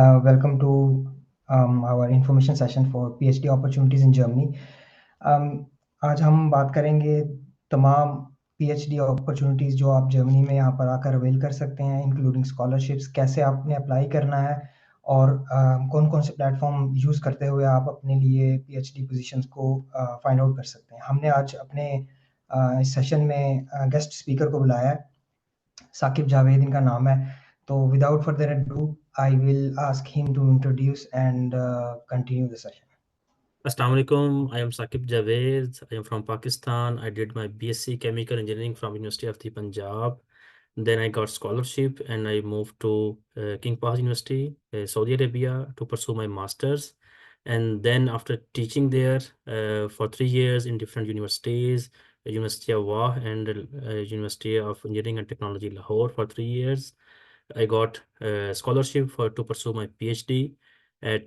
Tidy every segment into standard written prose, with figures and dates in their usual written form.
Welcome to our information session for PhD opportunities in Germany. आज हम बात करेंगे तमाम PhD opportunities जो आप जर्मनी में यहाँ पर आकर अवेल कर सकते हैं, इंक्लूडिंग स्कॉलरशिप्स, कैसे आपने अप्लाई करना है और कौन-कौन से प्लेटफॉर्म यूज़ करते हुए आप अपने लिए PhD पोजीशंस को फाइंड आउट कर सकते हैं। हमने आज अपने इस सेशन में गेस्ट स्पीकर को बुलाया है, साकिब जावेद इनका नाम है। तो without further ado, I will ask him to introduce and continue the session. Assalamu alaikum. I am Sakib Javed. I am from Pakistan. I did my BSc Chemical Engineering from University of the Punjab. Then I got scholarship and I moved to King Fahd University, Saudi Arabia, to pursue my masters. And then after teaching there for 3 years in different universities, University of Wah and University of Engineering and Technology Lahore for 3 years, I got scholarship to pursue my PhD at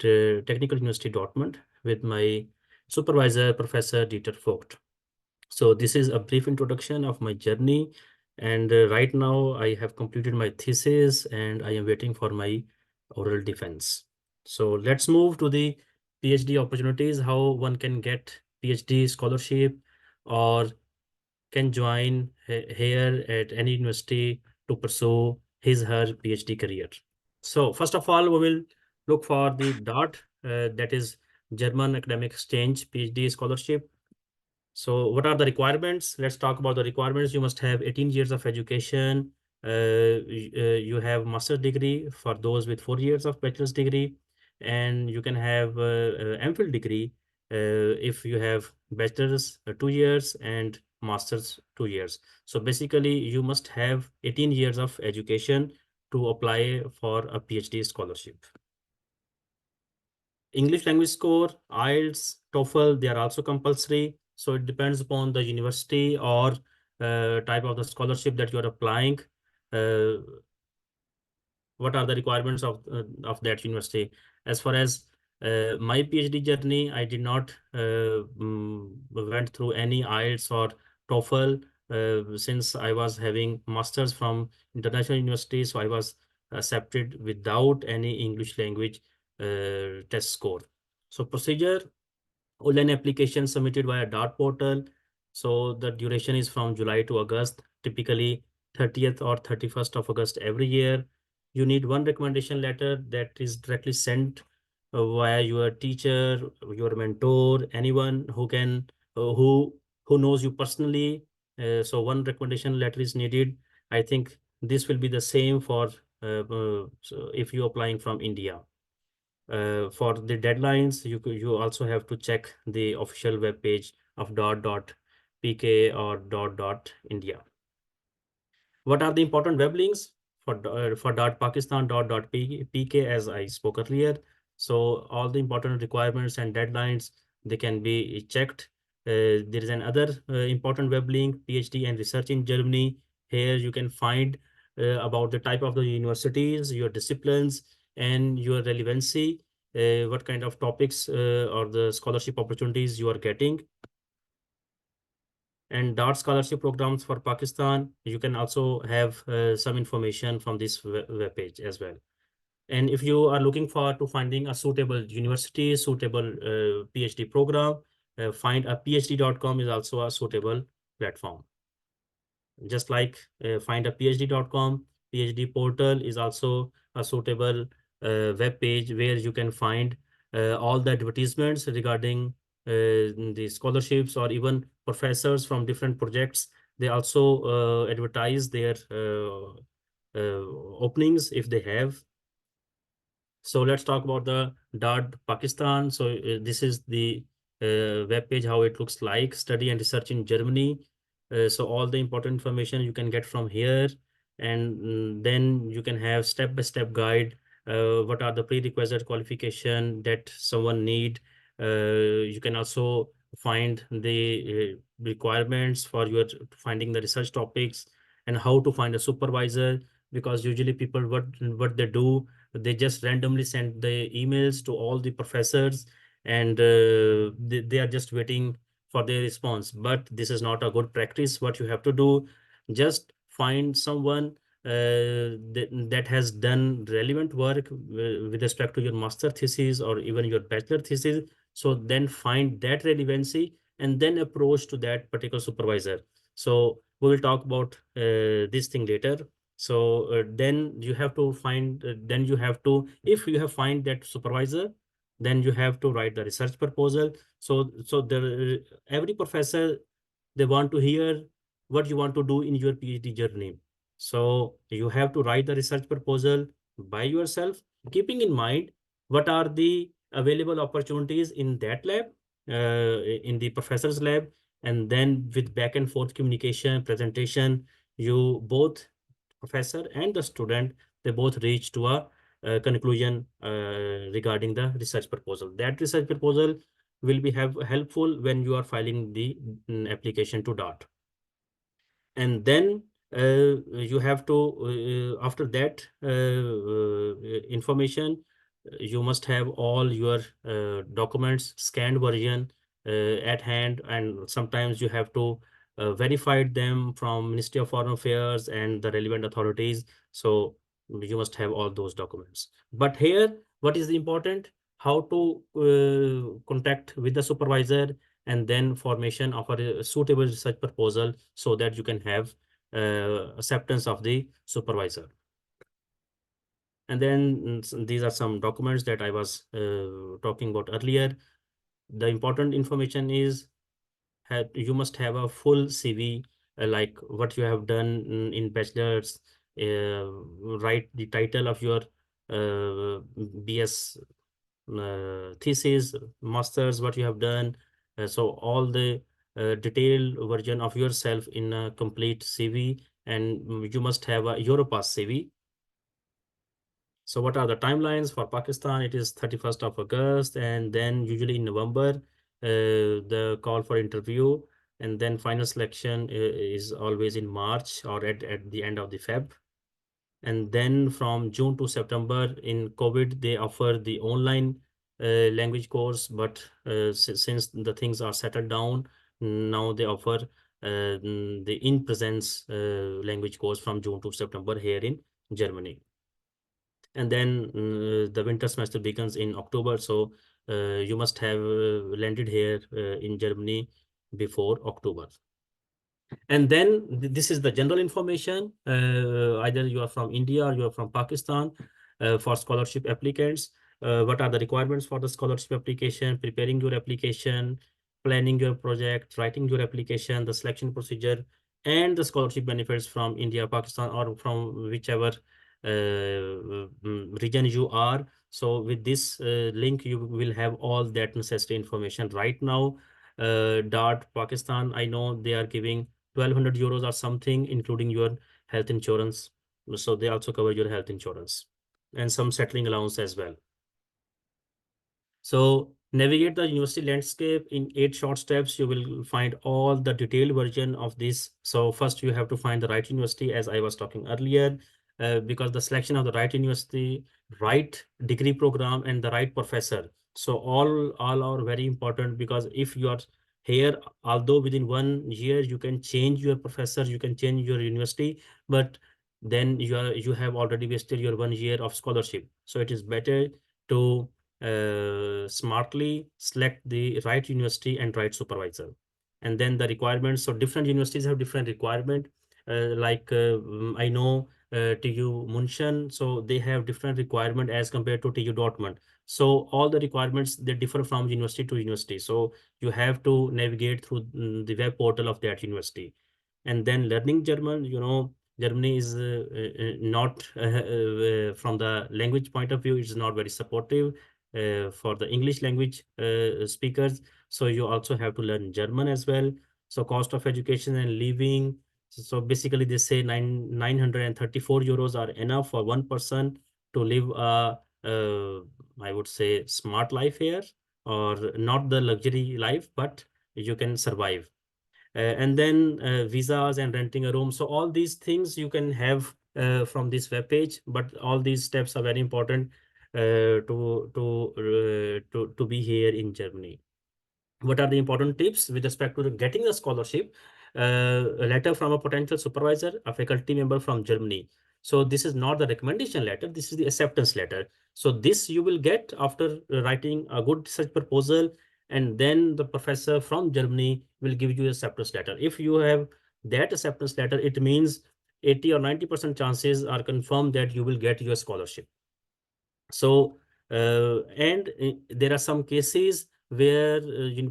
Technical University Dortmund with my supervisor, Professor Dieter Vogt. So this is a brief introduction of my journey. And right now I have completed my thesis and I am waiting for my oral defense. So let's move to the PhD opportunities, how one can get PhD scholarship or can join here at any university to pursue her PhD career. So first of all, we will look for the DAAD, that is German Academic Exchange PhD scholarship. So what are the requirements? Let's talk about the requirements. You must have 18 years of education. You have master's degree for those with 4 years of bachelor's degree, and you can have MPhil degree if you have bachelor's 2 years and master's 2 years. So basically, you must have 18 years of education to apply for a PhD scholarship. English language score, IELTS, TOEFL, they are also compulsory. So it depends upon the university or type of the scholarship that you are applying. What are the requirements of that university? As far as my PhD journey, I did not went through any IELTS or TOEFL since I was having masters from international university. So I was accepted without any English language test score. So procedure, online application submitted via DART portal. So the duration is from July to August, typically 30th or 31st of August every year. You need one recommendation letter that is directly sent via your teacher, your mentor, anyone who can, who knows you personally. So one recommendation letter is needed. I think this will be the same for so if you're applying from India. For the deadlines, you also have to check the official web page of .pk or .india. What are the important web links for .pakistan .pk, as I spoke earlier? So all the important requirements and deadlines, they can be checked. There is another important web link, PhD and research in Germany. Here you can find about the type of the universities, your disciplines, and your relevancy, what kind of topics or the scholarship opportunities you are getting. And DART scholarship programs for Pakistan, you can also have some information from this web page as well. And if you are looking for to finding a suitable university, suitable PhD program, find a phdingermany.com is also a suitable platform. Just like find a phd.com, PhD portal is also a suitable web page where you can find all the advertisements regarding the scholarships, or even professors from different projects. They also advertise their openings if they have. So let's talk about the DAAD Pakistan. So this is the web page, how it looks like, study and research in Germany. So all the important information you can get from here, and then you can have step-by-step guide. What are the prerequisite qualification that someone need? You can also find the requirements for your finding the research topics, and how to find a supervisor, because usually people what they do, they just randomly send the emails to all the professors, and they are just waiting for their response. But this is not a good practice. What you have to do, just find someone that has done relevant work with respect to your master thesis or even your bachelor thesis. So then find that relevancy and then approach to that particular supervisor. So we will talk about this thing later. So then you have to find, then you have to, if you have find that supervisor, then you have to write the research proposal. So the every professor, they want to hear what you want to do in your PhD journey. So you have to write the research proposal by yourself, keeping in mind what are the available opportunities in that lab, in the professor's lab, and then with back and forth communication, presentation, you both, professor and the student, they both reach to a conclusion regarding the research proposal. That research proposal will be helpful when you are filing the application to DAAD. And then you have to, after that information, you must have all your documents, scanned version at hand, and sometimes you have to verify them from Ministry of Foreign Affairs and the relevant authorities. So you must have all those documents. But here, what is important? How to contact with the supervisor, and then formation of a suitable research proposal so that you can have acceptance of the supervisor. And then these are some documents that I was talking about earlier. The important information is you must have a full CV, like what you have done in bachelor's, write the title of your BS thesis, master's, what you have done. So all the detailed version of yourself in a complete CV, and you must have a Europass CV. So what are the timelines for Pakistan? It is 31st of August, and then usually in November, the call for interview, and then final selection is always in March or at the end of the Feb. And then from June to September in COVID, they offer the online language course. But since the things are settled down, now they offer the in-presence language course from June to September here in Germany. And then the winter semester begins in October. So you must have landed here in Germany before October. And then this is the general information. Either you are from India or you are from Pakistan. For scholarship applicants, what are the requirements for the scholarship application, preparing your application, planning your project, writing your application, the selection procedure, and the scholarship benefits from India, Pakistan, or from whichever region you are. So with this link, you will have all that necessary information. Right now, DART Pakistan, I know they are giving 1,200 euros or something, including your health insurance. So they also cover your health insurance and some settling allowance as well. So navigate the university landscape in 8 short steps. You will find all the detailed version of this. So first you have to find the right university, as I was talking earlier, because the selection of the right university, right degree program, and the right professor. So all are very important, because if you are here, although within 1 year you can change your professor, you can change your university, but then you have already wasted your 1 year of scholarship. So it is better to smartly select the right university and right supervisor. And then the requirements. So different universities have different requirement. I know TU Munchen, so they have different requirement as compared to TU Dortmund. So all the requirements, they differ from university to university. So you have to navigate through the web portal of that university. And then learning German, Germany is not from the language point of view, it's not very supportive for the English language speakers. So you also have to learn German as well. So cost of education and living. So basically they say 934 euros are enough for one person to live I would say smart life here, or not the luxury life, but you can survive. And then visas and renting a room. So all these things you can have from this web page, but all these steps are very important to be here in Germany. What are the important tips with respect to getting the scholarship? a letter from a potential supervisor, a faculty member from Germany. So this is not the recommendation letter, this is the acceptance letter. So this you will get after writing a good research proposal, and then the professor from Germany will give you a acceptance letter. If you have that acceptance letter, it means 80 or 90% chances are confirmed that you will get your scholarship. So, there are some cases where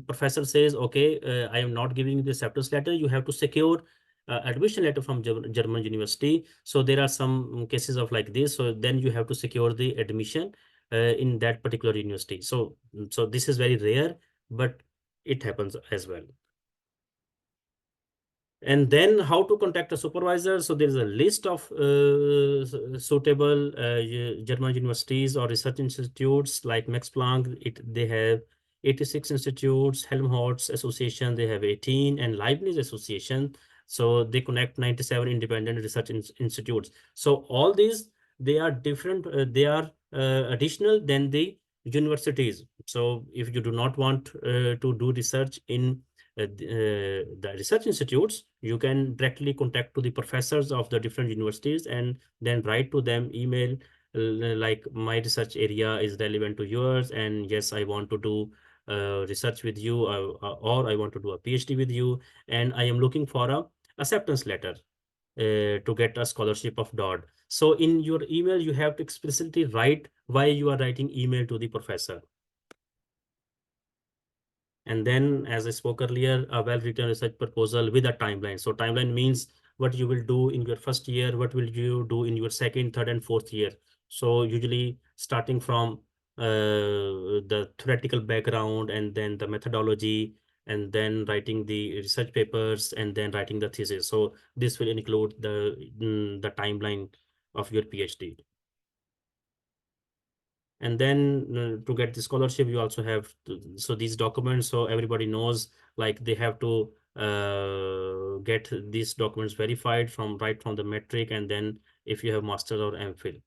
professor says, okay, I am not giving you the acceptance letter. You have to secure admission letter from German university. So there are some cases of like this. So then you have to secure the admission in that particular university. So this is very rare, but it happens as well. And then how to contact a supervisor. So there is a list of suitable German universities or research institutes like Max Planck. They have 86 institutes, Helmholtz Association, they have 18, and Leibniz Association. So they connect 97 independent research institutes. So all these, they are different, they are additional than the universities. So if you do not want to do research in the research institutes, you can directly contact to the professors of the different universities and then write to them email like, my research area is relevant to yours, and yes, I want to do research with you, or I want to do a PhD with you, and I am looking for a acceptance letter to get a scholarship of DAAD. So in your email, you have to explicitly write why you are writing email to the professor. And then, as I spoke earlier, a well-written research proposal with a timeline. So timeline means what you will do in your first year, what will you do in your second, third, and fourth year. So usually starting from the theoretical background, and then the methodology, and then writing the research papers, and then writing the thesis. So this will include the timeline of your PhD. And then to get the scholarship, you also have so these documents, so everybody knows, like, they have to get these documents verified from right from the metric, and then if you have master or MPhil.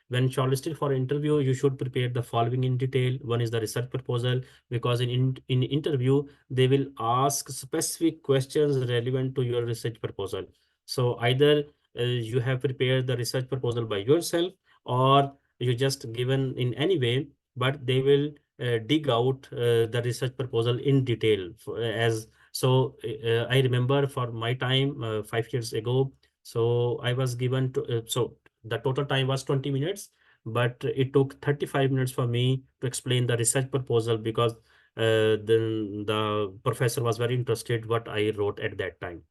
When shortlisted for interview, you should prepare the following in detail. One is the research proposal, because in interview, they will ask specific questions relevant to your research proposal. So either you have prepared the research proposal by yourself, or you just given in any way, but they will dig out the research proposal in detail. I remember for my time 5 years ago, so I was given to, so the total time was 20 minutes, but it took 35 minutes for me to explain the research proposal, because then the professor was very interested what I wrote at that time.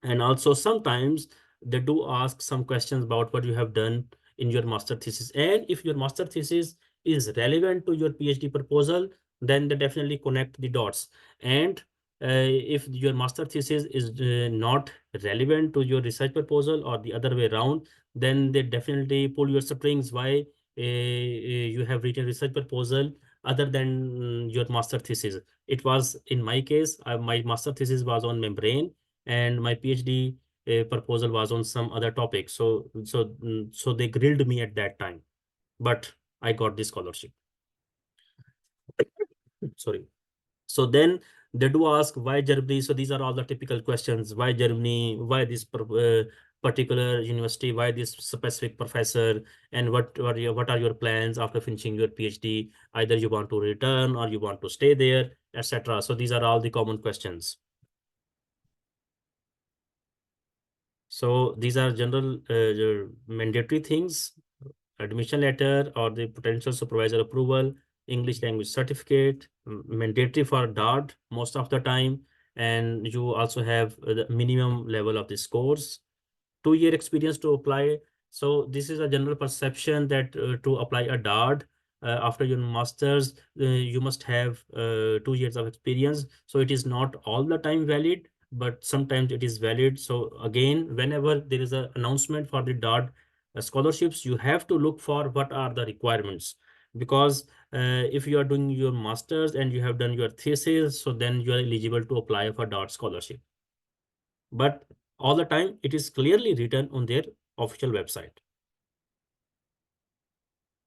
And also sometimes they do ask some questions about what you have done in your master thesis. And if your master thesis is relevant to your PhD proposal, then they definitely connect the dots. And if your master thesis is not relevant to your research proposal, or the other way around, then they definitely pull your strings why you have written research proposal other than your master thesis. It was in my case, my master thesis was on membrane, and my PhD proposal was on some other topic. So they grilled me at that time, but I got the scholarship. Sorry. So then they do ask why Germany. So these are all the typical questions: why Germany? Why this particular university? Why this specific professor? And what are your plans after finishing your PhD? Either you want to return or you want to stay there, etc. So these are all the common questions. So these are general mandatory things: admission letter or the potential supervisor approval, English language certificate, mandatory for DAAD most of the time. And you also have the minimum level of the scores, 2 year experience to apply. So this is a general perception that to apply a DAAD after your master's, you must have 2 years of experience. So it is not all the time valid, but sometimes it is valid. So again, whenever there is an announcement for the DAAD scholarships, you have to look for what are the requirements. Because if you are doing your master's and you have done your thesis, so then you are eligible to apply for DAAD scholarship. But all the time it is clearly written on their official website.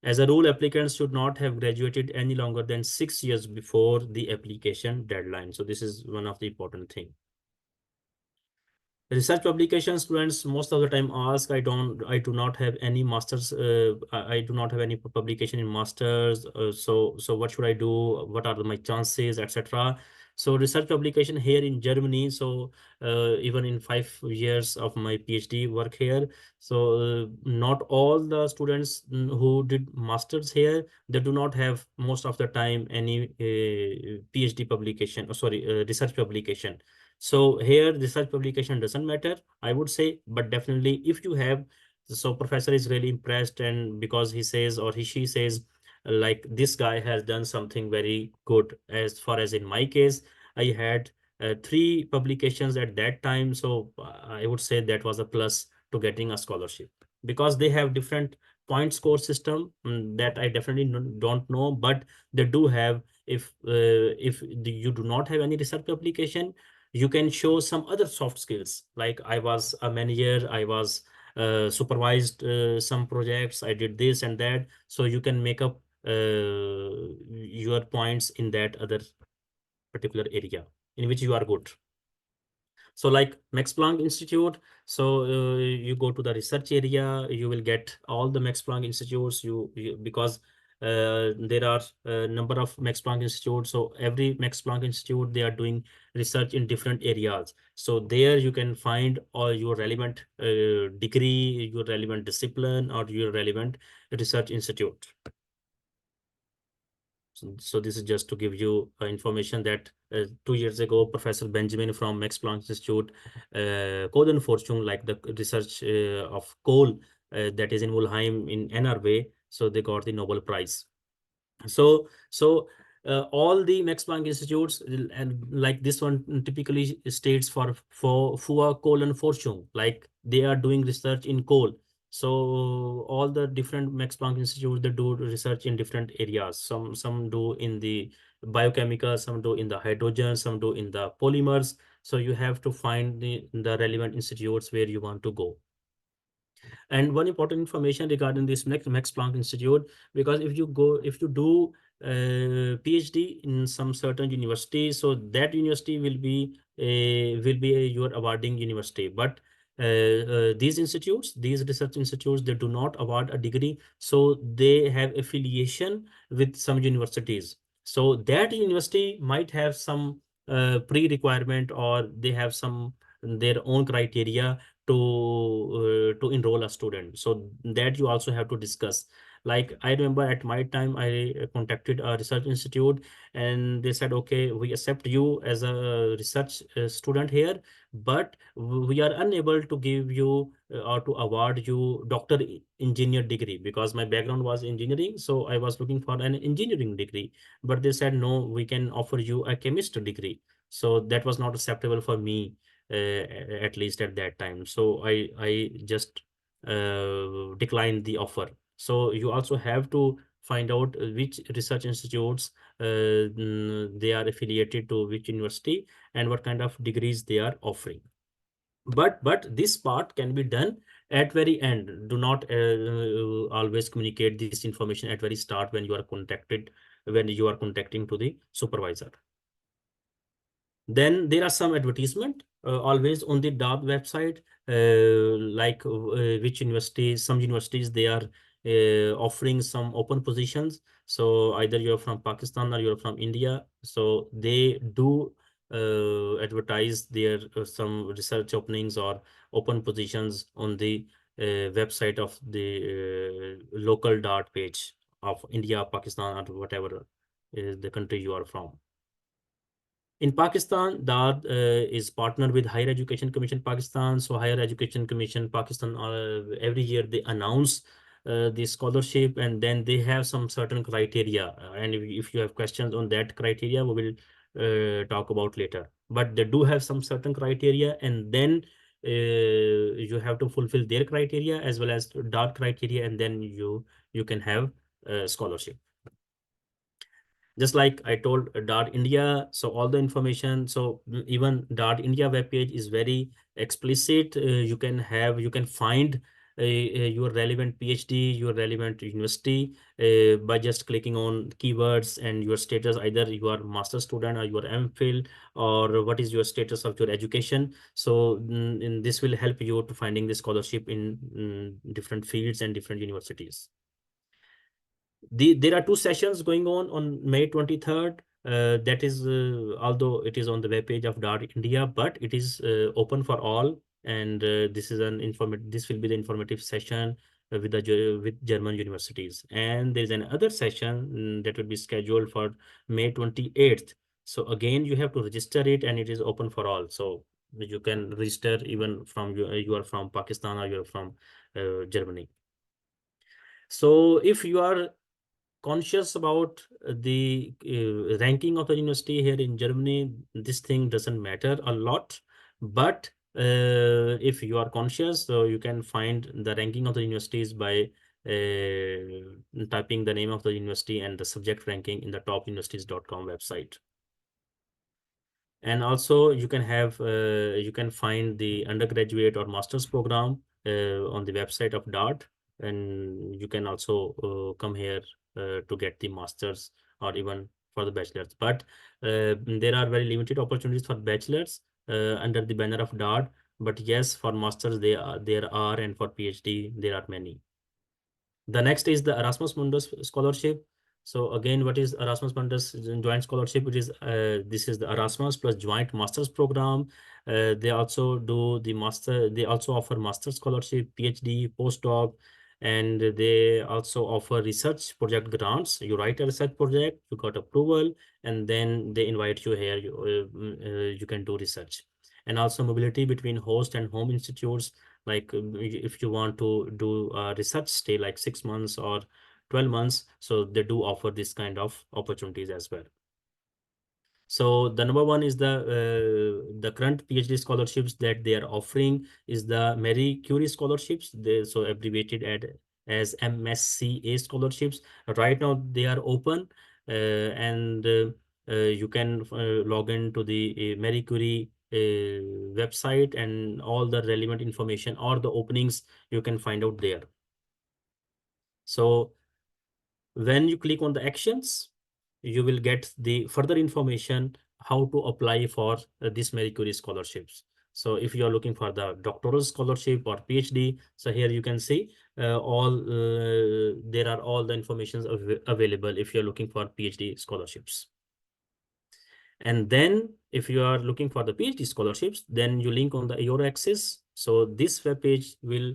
As a rule, applicants should not have graduated any longer than 6 years before the application deadline. So this is one of the important thing. Research publication students most of the time ask, I do not have any masters, I do not have any publication in masters, so what should I do, what are my chances, etc. So research publication here in Germany, so even in 5 years of my PhD work here, so not all the students who did masters here, they do not have most of the time any PhD publication, sorry, research publication. So here research publication doesn't matter, I would say, but definitely if you have, so professor is really impressed, and because he says, or she says, like this guy has done something very good. As far as in my case, I had 3 publications at that time, so I would say that was a plus to getting a scholarship, because they have different point score system, that I definitely don't know, but they do have. If you do not have any research publication, you can show some other soft skills, like I was a manager, I was supervised some projects, I did this and that, so you can make up your points in that other particular area in which you are good. So like Max Planck Institute, so you go to the research area, you will get all the Max Planck Institutes, because there are a number of Max Planck Institutes. So every Max Planck Institute, they are doing research in different areas. So there you can find all your relevant degree, your relevant discipline, or your relevant research institute. So this is just to give you information that 2 years ago, Professor Benjamin from Max Planck Institute, Coal and Fortune, like the research of coal that is in Mulheim in NRW, so they got the Nobel Prize. So all the Max Planck Institutes, and like this one typically states for FUA, coal and fortune, like they are doing research in coal. So all the different Max Planck Institutes, they do research in different areas. Some do in the biochemical, some do in the hydrogen, some do in the polymers. So you have to find the relevant institutes where you want to go. And one important information regarding this Max Planck Institute, because if you do PhD in some certain university, so that university will be your awarding university. But these institutes, these research institutes, they do not award a degree, so they have affiliation with some universities. So that university might have some pre-requirement, or they have some their own criteria to enroll a student, so that you also have to discuss. Like I remember at my time, I contacted a research institute, and they said, okay, we accept you as a research student here, but we are unable to give you or to award you doctor engineer degree, because my background was engineering, so I was looking for an engineering degree. But they said, no, we can offer you a chemist degree. So that was not acceptable for me, at least at that time. So I just declined the offer. So you also have to find out which research institutes they are affiliated to, which university, and what kind of degrees they are offering. But this part can be done at very end. Do not always communicate this information at very start when you are contacting to the supervisor. Then there are some advertisement always on the DAAD website, like which universities, some universities, they are offering some open positions. So either you're from Pakistan or you're from India. So they do advertise their some research openings or open positions on the website of the local DAAD page of India, Pakistan, or whatever is the country you are from. In Pakistan, DAAD is partnered with Higher Education Commission Pakistan. So Higher Education Commission Pakistan, every year they announce the scholarship, and then they have some certain criteria. And if you have questions on that criteria, we will talk about later. But they do have some certain criteria, and then you have to fulfill their criteria as well as DAAD criteria, and then you can have scholarship. Just like I told DAAD India, so all the information, so even DAAD India webpage is very explicit. You can find your relevant PhD, your relevant university by just clicking on keywords and your status, either you are master student or you are MPhil, or what is your status of your education. So in this will help you to finding the scholarship in different fields and different universities. There are two sessions going on May 23rd. That is, although it is on the webpage of DAAD India, but it is open for all. And this is an this will be the informative session with with German universities. And there's another session that will be scheduled for May 28th. So again, you have to register it, and it is open for all. So you can register even from you are from Pakistan or you're from Germany. So if you are conscious about the ranking of the university here in Germany, this thing doesn't matter a lot. But if you are conscious, so you can find the ranking of the universities by typing the name of the university and the subject ranking in the topuniversities.com website. And also you can have you can find the undergraduate or master's program on the website of DART, and you can also come here to get the master's or even for the bachelor's. But there are very limited opportunities for bachelor's under the banner of DART. But yes, for master's there are, and for PhD there are many. The next is the Erasmus Mundus scholarship. So again, what is Erasmus Mundus joint scholarship? It is this is the Erasmus plus joint master's program. They also do the master. They also offer master scholarship, PhD, postdoc, and they also offer research project grants. You write a research project, you got approval, and then they invite you here. You can do research, and also mobility between host and home institutes. Like if you want to do research stay like 6 months or 12 months, so they do offer this kind of opportunities as well. So the number one is the current PhD scholarships that they are offering is the Marie Curie scholarships. They so abbreviated as MSCA scholarships. Right now they are open, and you can log into the Marie Curie website, and all the relevant information or the openings you can find out there. So when you click on the actions, you will get the further information how to apply for these Marie Curie scholarships. So if you are looking for the doctoral scholarship or PhD, so here you can see there are all the informations available if you're looking for PhD scholarships. And then if you are looking for the PhD scholarships, then you link on the your access. So this web page will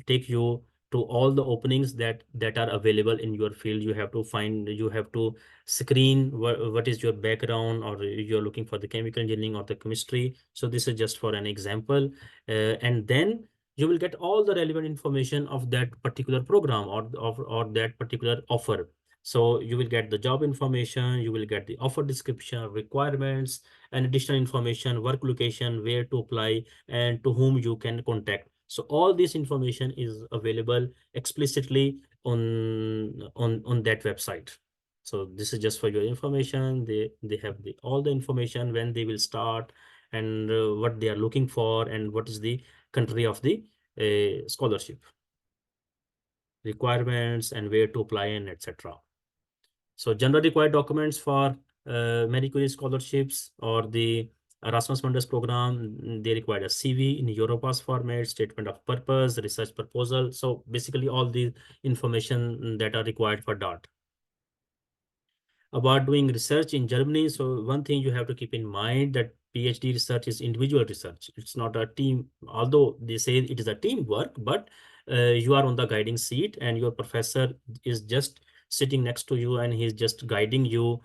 take you to all the openings that are available in your field. You have to find, you have to screen what is your background, or you're looking for the chemical engineering or the chemistry. So this is just for an example. And then you will get all the relevant information of that particular program or that particular offer. So you will get the job information, you will get the offer description, requirements, and additional information, work location, where to apply, and to whom you can contact. So all this information is available explicitly on that website. So this is just for your information. They have all the information, when they will start, and what they are looking for, and what is the country of the scholarship, requirements, and where to apply, and etc. So general required documents for Marie Curie scholarships or the Erasmus Mundus program, they require a CV in Europass format, statement of purpose, research proposal. So basically all the information that are required for DART. About doing research in Germany, so one thing you have to keep in mind that PhD research is individual research. It's not a team, although they say it is a teamwork, but you are on the guiding seat, and your professor is just sitting next to you, and he's just guiding you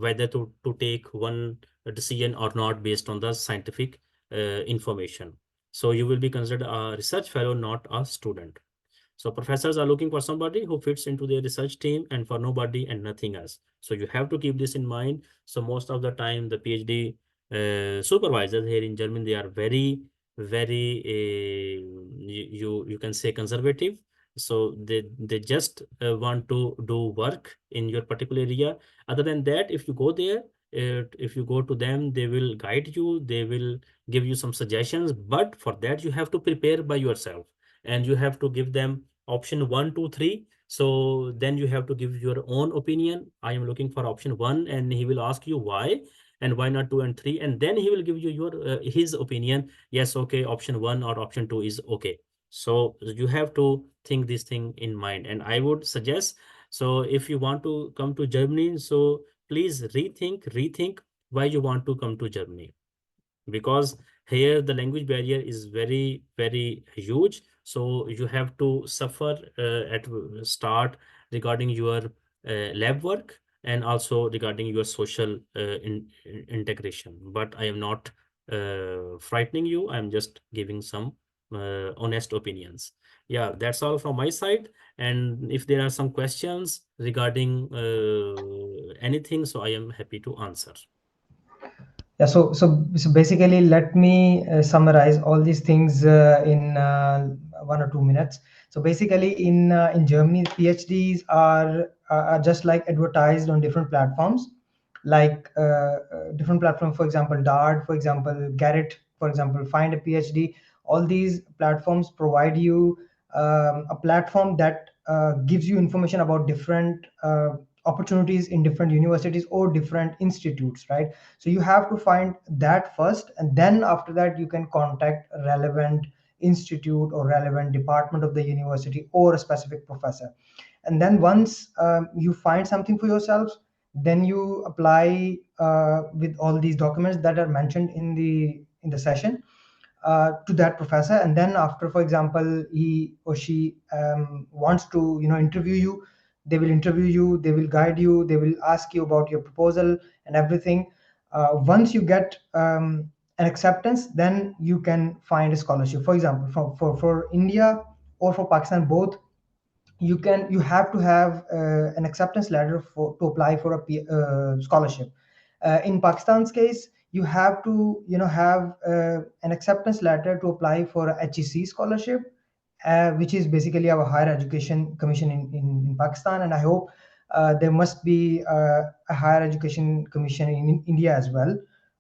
whether to take one decision or not based on the scientific information. So you will be considered a research fellow, not a student. So professors are looking for somebody who fits into their research team, and for nobody and nothing else. So you have to keep this in mind. So most of the time, the PhD supervisors here in Germany, they are very, very, you can say conservative. So they just want to do work in your particular area. Other than that, if you go there, if you go to them, they will guide you, they will give you some suggestions, but for that you have to prepare by yourself, and you have to give them option 1, 2, 3. So then you have to give your own opinion. I am looking for option 1, and he will ask you why, and why not 2 and 3, and then he will give you your his opinion. Yes, okay, option 1 or option 2 is okay. So you have to think this thing in mind, and I would suggest, so if you want to come to Germany, so please rethink why you want to come to Germany, because here the language barrier is very huge. So you have to suffer at start regarding your lab work, and also regarding your social integration. But I am not frightening you, I'm just giving some honest opinions. Yeah, that's all from my side. And if there are some questions regarding anything, so I am happy to answer. Yeah, so basically, let me summarize all these things in 1 or 2 minutes. So basically, in Germany, PhDs are just like advertised on different platforms, like different platforms. For example, DAAD, for example, Garrett, for example, Find a PhD. All these platforms provide you a platform that gives you information about different opportunities in different universities or different institutes, right? So you have to find that first, and then after that you can contact a relevant institute or relevant department of the university or a specific professor. And then once you find something for yourselves, then you apply with all these documents that are mentioned in the session to that professor. And then after, for example, he or she wants to interview you, they will interview you, they will guide you, they will ask you about your proposal and everything. Once you get an acceptance, then you can find a scholarship. For example, for India or for Pakistan, both, you have to have an acceptance letter to apply for a scholarship. In Pakistan's case, you have to have an acceptance letter to apply for a HEC scholarship, which is basically our higher education commission in Pakistan. And I hope there must be a higher education commission in India as well.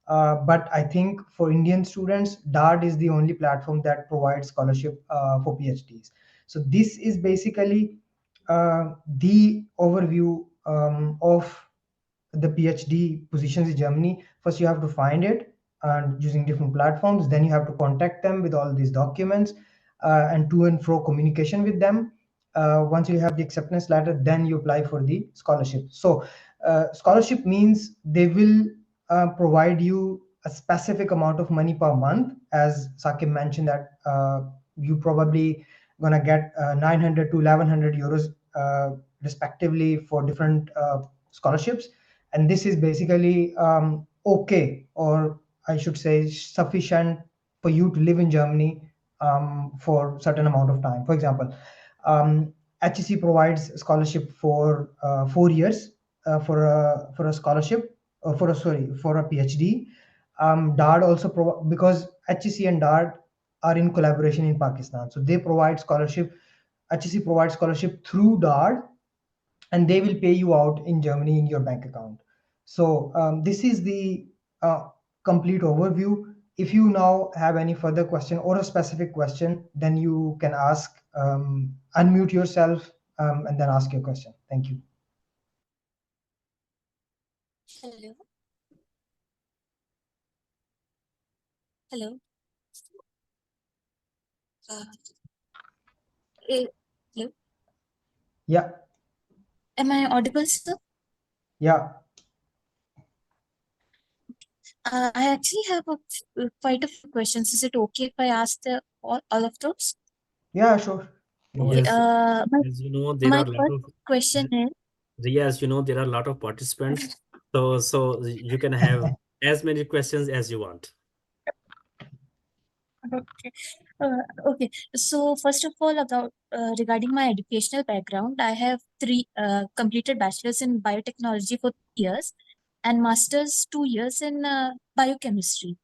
But I think for Indian students, DAAD is the only platform that provides scholarship for PhDs. So this is basically the overview of the PhD positions in Germany. First, you have to find it using different platforms. Then you have to contact them with all these documents and to and fro communication with them. Once you have the acceptance letter, then you apply for the scholarship. So scholarship means they will provide you a specific amount of money per month. As Sakib mentioned, that you probably gonna get 900 to 1100 euros respectively for different scholarships. And this is basically okay, or I should say sufficient for you to live in Germany for certain amount of time. For example, HEC provides scholarship for 4 years for a scholarship, for a PhD. DAAD also because HEC and DAAD are in collaboration in Pakistan, so they provide scholarship. HEC provides scholarship through DAAD, and they will pay you out in Germany in your bank account. So this is the complete overview. If you now have any further question or a specific question, then you can ask, unmute yourself, and then ask your question. Thank you. Hello. Hello. Uh, Hello. Yeah. Am I audible, sir? Yeah. I actually have quite a few questions. Is it okay if I ask all of those? Yeah, sure. Okay. Yes, as you know, there My are a lot first of question is. Yes, you know, there are a lot of participants, so you can have as many questions as you want. Okay. Okay. So first of all, about regarding my educational background, I have completed bachelor's in biotechnology for 3 years and master's 2 years in biochemistry.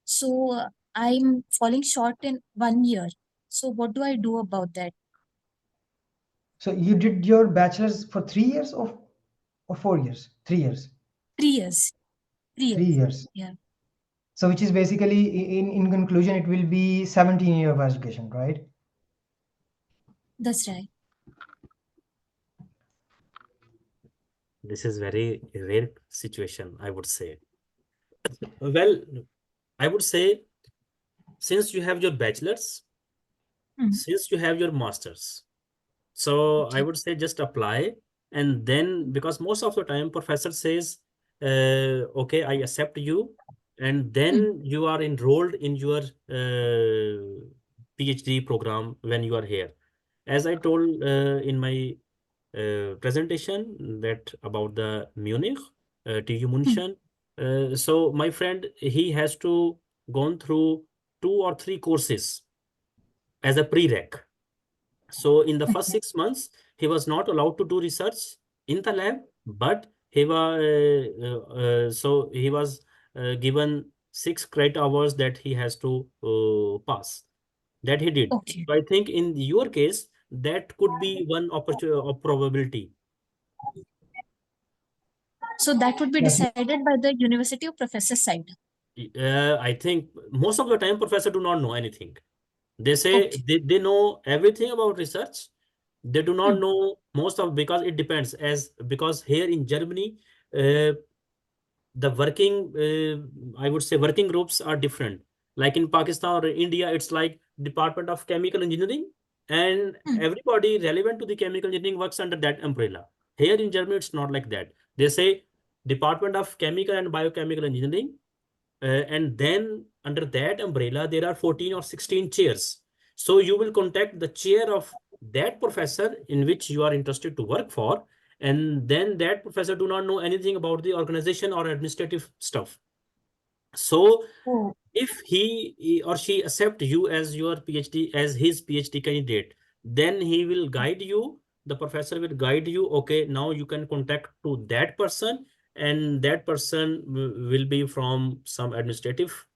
So I'm falling short in 1 year. So what do I do about that? So you did your bachelor's for 3 years or 4 years? 3 years. 3 years. 3 3 years. years. Yeah, So which is basically, in conclusion, it will be 17 years of education, right? that's right. This is very rare situation, I would say. Well, I would say, since you have your bachelor's, Hmm. since you have your master's, so I Okay. would say just apply. And then, because most of the time professor says, okay, I accept you, and Hmm. then you are enrolled in your PhD program when you are here. As I told in my presentation that about the Munich, TU Hmm. München. So my friend, he has to gone through 2 or 3 courses as a prereq. So in the first Okay. 6 months, he was not allowed to do research in the lab, but he was so he was given 6 credit hours that he has to pass. That he did. Okay. So I think in your case, that could be one opportunity or probability. So that would be Yes. decided by the university or professor side. I think most of the time professor do not know anything. They say Okay. they know everything about research. They do not Hmm. know most of, because it depends, as because here in Germany, uh, the working I would say working groups are different. Like in Pakistan or India, it's like Department of Chemical Engineering, and Hmm. everybody relevant to the chemical engineering works under that umbrella. Here in Germany, it's not like that. They say Department of Chemical and Biochemical Engineering, and then under that umbrella, there are 14 or 16 chairs. So you will contact the chair of that professor in which you are interested to work for. And then that professor do not know anything about the organization or administrative stuff. So Oh, if he or she accept you as your PhD, as his PhD candidate, then he will guide you. The professor will guide you. Okay, now you can contact to that person, and that person will be from some administrative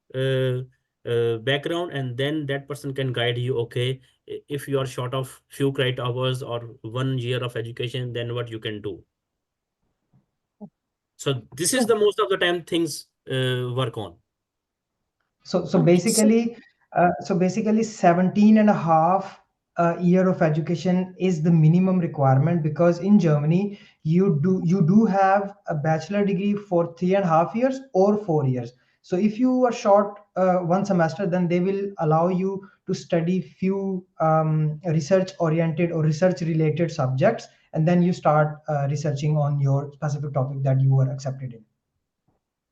background, and then that person can guide you. Okay, if you are short of few credit hours or 1 year of education, then what you can do. So this is oh, the most of the time things work on. So okay. basically, 17 and a half year of education is the minimum requirement, because in Germany you do have a bachelor degree for 3.5 years or 4 years. So if you are short one semester, then they will allow you to study few research oriented or research related subjects, and then you start researching on your specific topic that you were accepted in.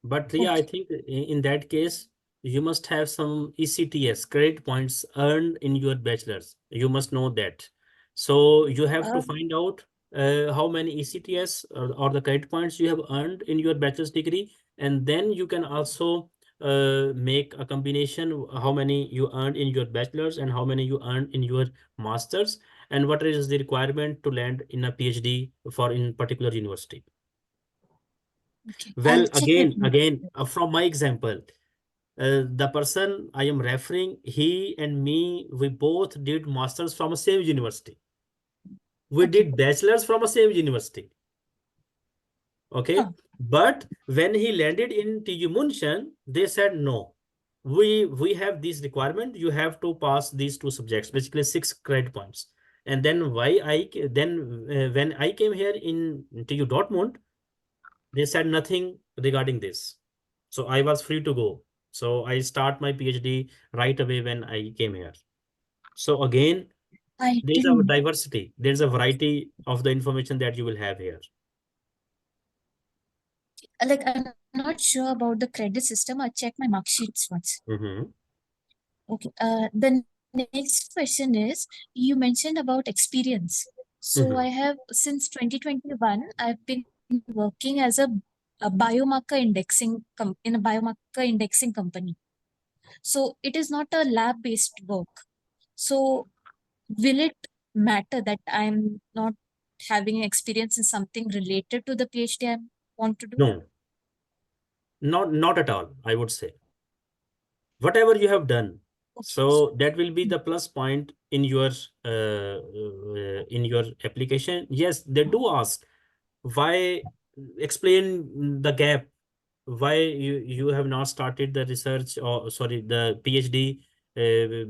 But yeah, I Okay. think in that case, you must have some ECTS credit points earned in your bachelor's. You must know that. So you have to Uh, find out how many ECTS or the credit points you have earned in your bachelor's degree. And then you can also make a combination, how many you earned in your bachelor's and how many you earned in your master's, and what is the requirement to land in a PhD for in particular university. okay. I'll Well, check with you. again, from my example, the person I am referring, he and me, we both did masters from a same university. We Okay. did bachelors from a same university. Okay. Huh. But when he landed in TU München, they said, no, we have this requirement. You have to pass these 2 subjects, basically 6 credit points. And then when I came here in TU Dortmund, they said nothing regarding this. So I was free to go. So I start my PhD right away when I came here. So again, I there's a didn't. diversity. There's a variety of the information that you will have here. Like, I'm not sure about the credit system. I'll check my mark sheets once. Mm-hmm. Okay. The next question is, you mentioned about experience. So Mm-hmm. I have, since 2021, I've been working as a biomarker indexing in a biomarker indexing company. So it is not a lab-based work. So will it matter that I'm not having experience in something related to the PhD I want to do? No, not at all, I would say. Whatever you have done, Okay. so that will be the plus point in your application. Yes, they do ask why, explain the gap. why you have not started the research, or sorry, the PhD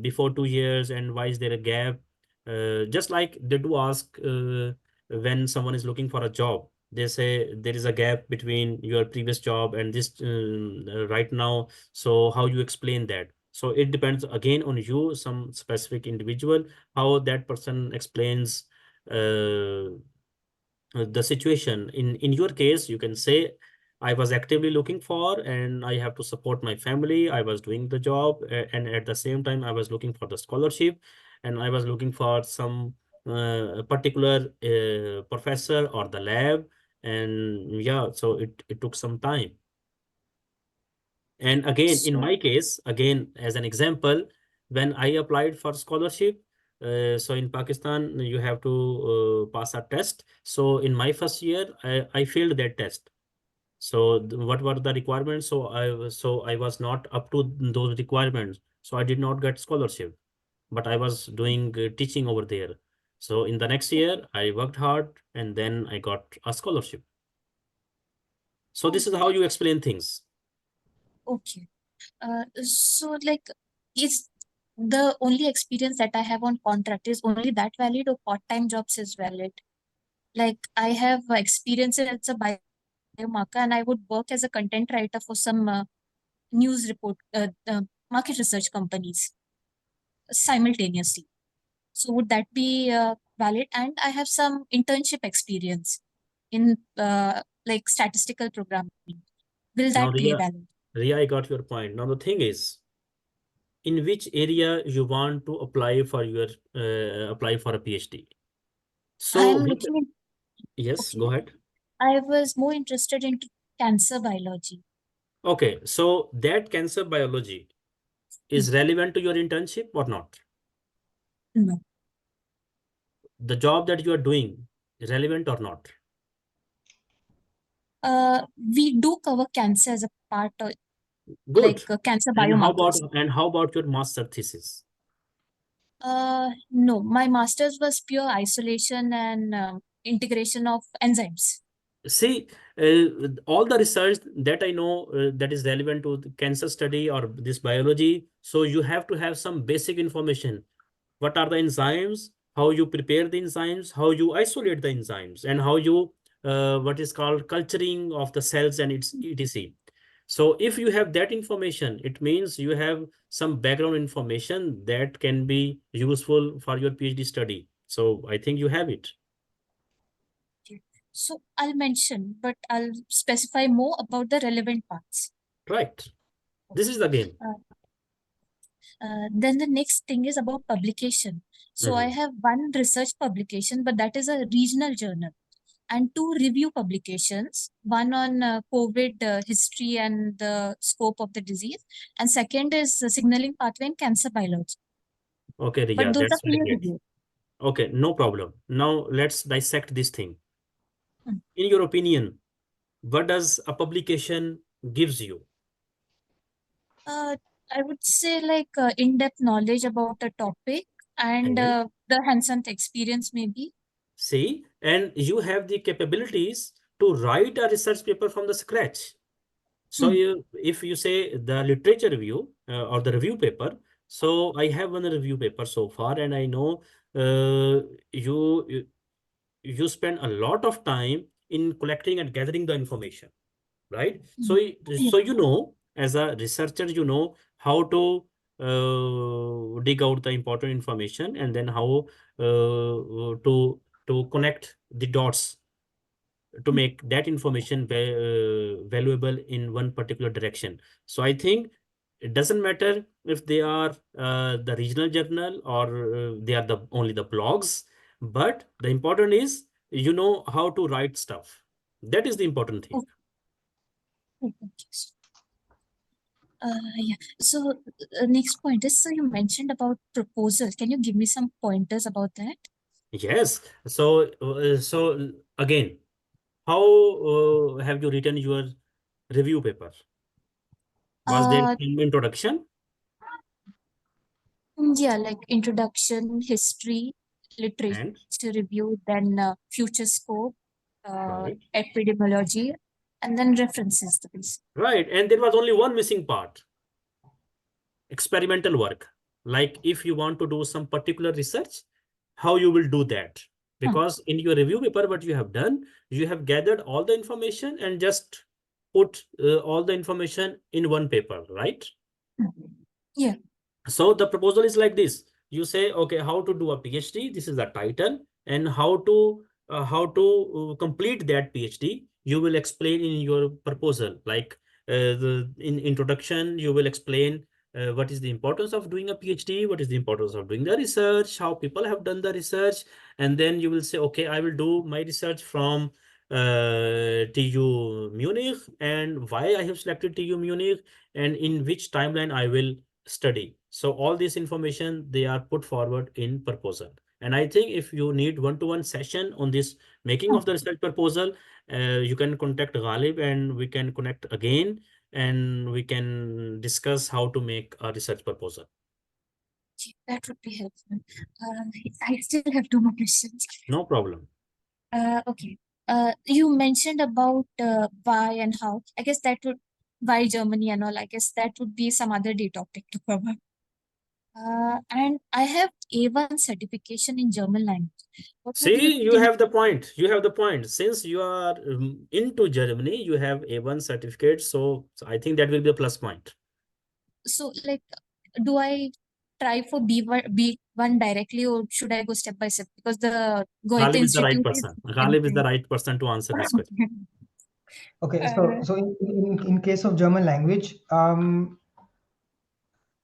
before 2 years, and why is there a gap? Just like they do ask when someone is looking for a job, they say there is a gap between your previous job and this right now. So how you explain that? So it depends again on you, some specific individual, how that person explains the situation. In your case, you can say, I was actively looking for, and I have to support my family. I was doing the job, and at the same time I was looking for the scholarship, and I was looking for some particular professor or the lab. And yeah, so it took some time. And again, in So, my case, again, as an example, when I applied for scholarship, so in Pakistan, you have to pass a test. So in my first year, I failed that test. So what were the requirements? So I was not up to those requirements. So I did not get scholarship, but I was doing teaching over there. So in the next year, I worked hard, and then I got a scholarship. So this is how you explain things. okay. So like, is the only experience that I have on contract is only that valid, or part-time jobs is valid? Like, I have experience as a biomarker, and I would work as a content writer for some news report, market research companies simultaneously. So would that be valid? And I have some internship experience in like statistical programming. Will Now, that be valid? Ria, I got your point. Now the thing is, in which area you want to apply for your apply for a PhD? I So am looking in, yes, okay. go ahead. I was more interested in cancer biology. Okay, so that cancer biology is relevant to your internship or not? No. The job that you are doing is relevant or not? We do cover cancer as a part of Good. cancer And biomarkers. how about your master thesis? No, my master's was pure isolation and integration of enzymes. See, all the research that I know that is relevant to the cancer study or this biology, so you have to have some basic information. What are the enzymes, how you prepare the enzymes, how you isolate the enzymes, and how you what is called culturing of the cells and its etc. So if you have that information, it means you have some background information that can be useful for your PhD study. So I think you have it. Okay. So I'll mention, but I'll specify more about the relevant parts. Right. This is the game. Then the next thing is about publication. So I have one research publication, but that is a regional journal, and two review publications, one on COVID history and the scope of the disease, and second is signaling pathway in cancer biology. Okay, But Riya, those are that's very peer great. reviewed. Okay, no problem. Now let's dissect this thing. Hmm. In your opinion, what does a publication gives you? I would say like in-depth knowledge about the topic and And the hands-on experience maybe. see, and you have the capabilities to write a research paper from the scratch. So if you say the literature review or the review paper, so I have one review paper so far, and I know uh, you you spend a lot of time in collecting and gathering the information, right? So Yeah. so you know, as a researcher, you know how to dig out the important information, and then how to connect the dots to make that information valuable in one particular direction. So I think it doesn't matter if they are the regional journal or they are the only the blogs, but the important is you know how to write stuff. That is the important thing. Yeah. So next point is, so you mentioned about proposals. Can you give me some pointers about that? Yes. So again, how have you written your review paper? Was there Uh, some introduction? yeah, like introduction, history, And literature review, then future scope, right. epidemiology. and then references the piece. Right. And there was only one missing part, experimental work. Like if you want to do some particular research, how you will do that? Because in your review paper, what you have done, you have gathered all the information and just put all the information in one paper, right? Yeah. So the proposal is like this. You say, okay, how to do a PhD? This is the title, and how to complete that PhD. You will explain in your proposal. Like in introduction, you will explain what is the importance of doing a PhD, what is the importance of doing the research, how people have done the research, and then you will say, okay, I will do my research from TU Munich, and why I have selected TU Munich, and in which timeline I will study. So all this information, they are put forward in proposal. And I think if you need one-to-one session on this making of the research proposal, you can contact Ghalib and we can connect again and we can discuss how to make a research proposal. That would be helpful. I still have two more questions. No problem. Okay. You mentioned about why and how. I guess that would, why Germany and all. I guess that would be some other day topic to cover. And I have A1 certification in German language. What would See, you think? have the point. You have the point. Since you are into Germany, you have A1 certificate. So I think that will be a plus point. So, like, do I try for B1 directly, or should I go step by step? Because the Goethe Ghalib is the right Institute person. is Ghalib is the right person to answer this question. Okay, so in case of German language,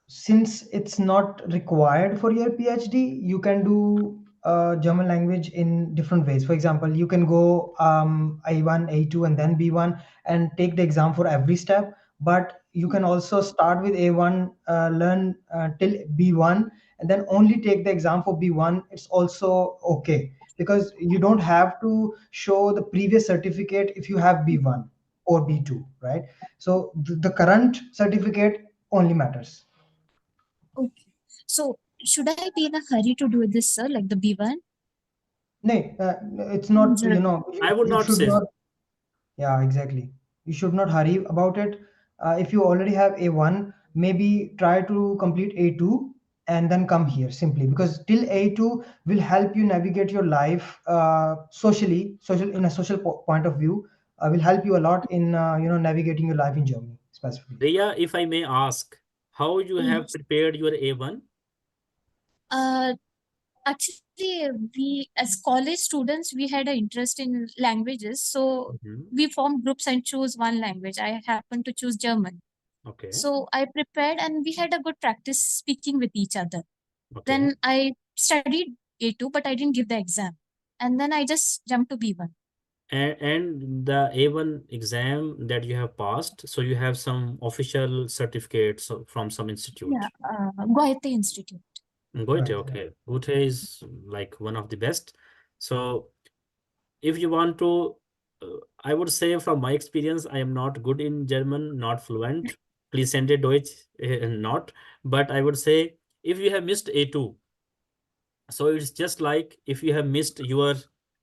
since it's not required for your PhD, you can do German language in different ways. For example, you can go A1, A2, and then B1 and take the exam for every step. But you can also start with A1, learn till B1, and then only take the exam for B1. It's also okay because you don't have to show the previous certificate if you have B1 or B2, right? So the current certificate only matters. Okay. So, should I be in a hurry to do this, sir? Like the B1? No, it's not, I would you not should say. not. Yeah, exactly. You should not hurry about it. If you already have A1, maybe try to complete A2 and then come here simply because till A2 will help you navigate your life social in a social point of view, will help you a lot in navigating your life in Germany specifically. Riya, if I may ask, how you have prepared your A1? Actually, we as college students, we had an interest in languages, so we formed groups and chose one language. I happened to choose German. Okay. So I prepared, and we had a good practice speaking with each other. Okay. Then I studied A2, but I didn't give the exam, and then I just jumped to B1. And the A1 exam that you have passed, so you have some official certificates from some institute. Yeah, Goethe Institute. Goethe, okay. Goethe is like one of the best. So if you want to, I would say from my experience, I am not good in German, not fluent. Please send a Deutsch, not. But I would say if you have missed A2, so it's just like if you have missed your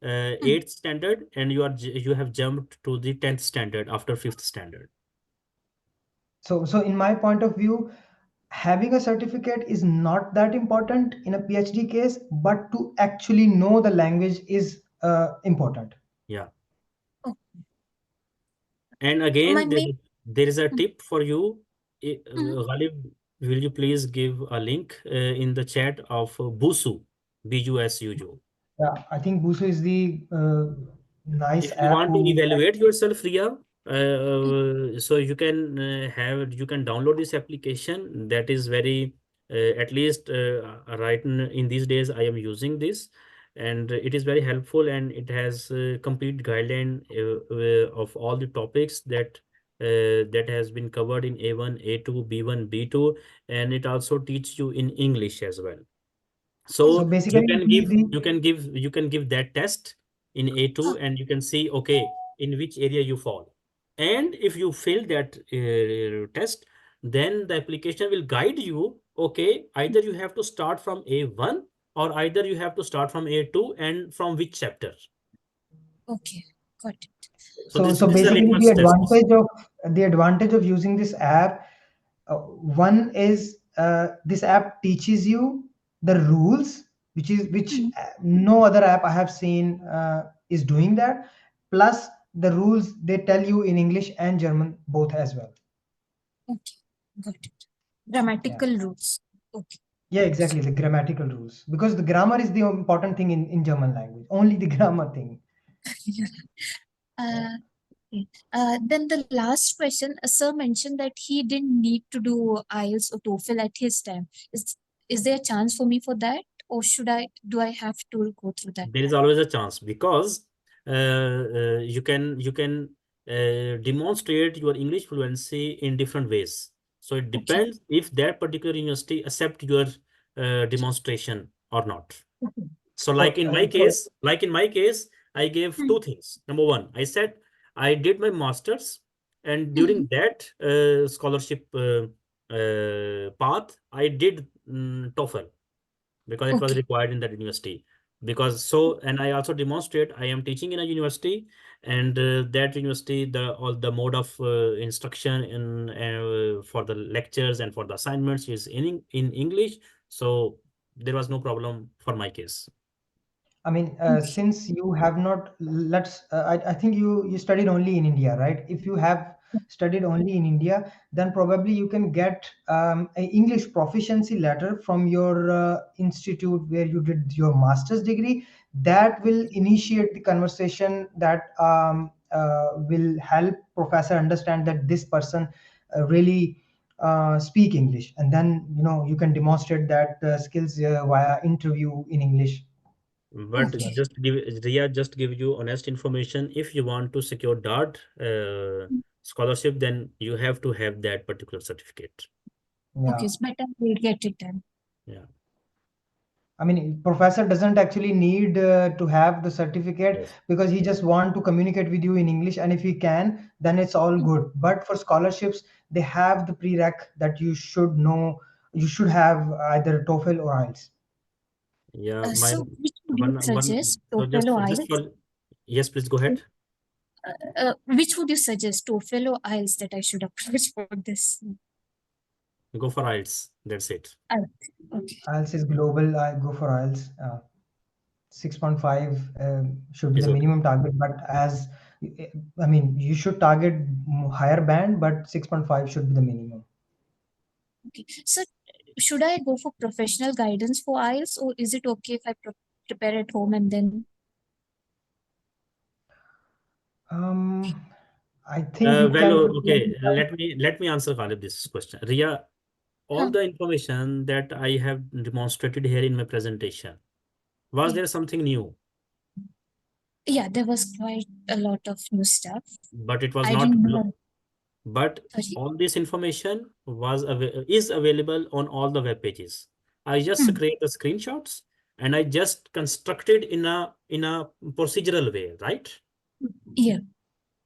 8th standard and you have jumped to the 10th standard after 5th standard. So in my point of view, having a certificate is not that important in a PhD case, but to actually know the language is important. Yeah. And again, there is a tip for you. Ghalib, will you please give a link in the chat of Busu, BUSU? Yeah, I think Busu is the nice If you app. want to evaluate yourself, Riya, so you can you can download this application. That is very at least right in these days I am using this, and it is very helpful, and it has complete guideline of all the topics that has been covered in A1, A2, B1, B2, and it also teaches you in English as well. So basically you can give that test in A2 and you can see, okay, in which area you fall. And if you fail that test, then the application will guide you, okay, either you have to start from A1 or either you have to start from A2 and from which chapter. Okay, got it. So this is a basically litmus test. the advantage of using this app, one is this app teaches you the rules, which no other app I have seen is doing that. Plus the rules they tell you in English and German both as well. Okay, got it. Grammatical rules. Okay. Yeah, exactly, the grammatical rules, because the grammar is the important thing in German language. Only the grammar thing. Uh, okay. Then the last question, sir mentioned that he didn't need to do IELTS or TOEFL at his time. Is there a chance for me for that, or do I have to go through that? There is always a chance, because you can demonstrate your English fluency in different ways. So it depends if that particular university accept your demonstration or not. So like in my case, I gave two things. Number one, I said I did my master's, and during that scholarship path, I did TOEFL, because it was required in that university. And I also demonstrate I am teaching in a university, and that university, all the mode of instruction in for the lectures and for the assignments is in English. So there was no problem for my case. I mean, since you have not, I think you studied only in India, right? If you have studied only in India, then probably you can get an English proficiency letter from your institute where you did your master's degree. That will initiate the conversation that will help professor understand that this person really speak English, and then you can demonstrate that skills via interview in English. But just give you honest information. If you want to secure DAAD scholarship, then you have to have that particular certificate. Yeah. Okay, it's better we get it done. Yeah. I mean, professor doesn't actually need to have the certificate, Yes. because he just want to communicate with you in English, and if he can, then it's all good. But for scholarships, they have the prereq that you should know. You should have either TOEFL or IELTS. Yeah. So which would you suggest, So TOEFL or just IELTS? yes, please go ahead. Which would you suggest, TOEFL or IELTS, that I should approach for this? Go for IELTS. That's it. Okay. IELTS is global. I go for IELTS. 6.5 should be Is the okay. minimum target, but I mean, you should target higher band, but 6.5 should be the minimum. Okay. So should I go for professional guidance for IELTS, or is it okay if I prepare at home and then? I think you can. Okay. Let me answer Khalid this question. Ria, all the information that I have demonstrated here in my presentation, was there something new? Yeah, there was quite a lot of new stuff. But it was I not. didn't know. But Sorry. all this information is available on all the web pages. I just create the screenshots, and I just constructed in a procedural way, right? Yeah.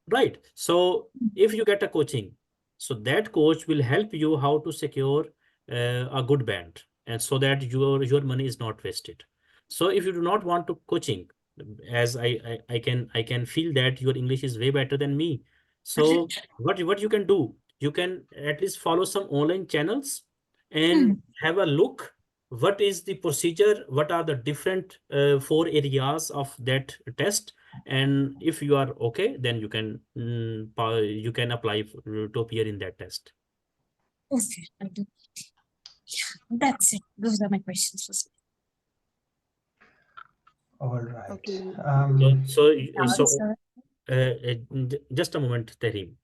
Right. So if you get a coaching, so that coach will help you how to secure a good band, and so that your money is not wasted. So if you do not want to coaching, as I can feel that your English is way better than me. So what you can do, you can at least follow some online channels and have a look. What is the procedure? What are the different 4 areas of that test? And if you are okay, then you can you can apply to appear in that test. Okay, I'll do. Yeah, that's it. Those are my questions for today. All right. Okay. Just a moment, Tehreem.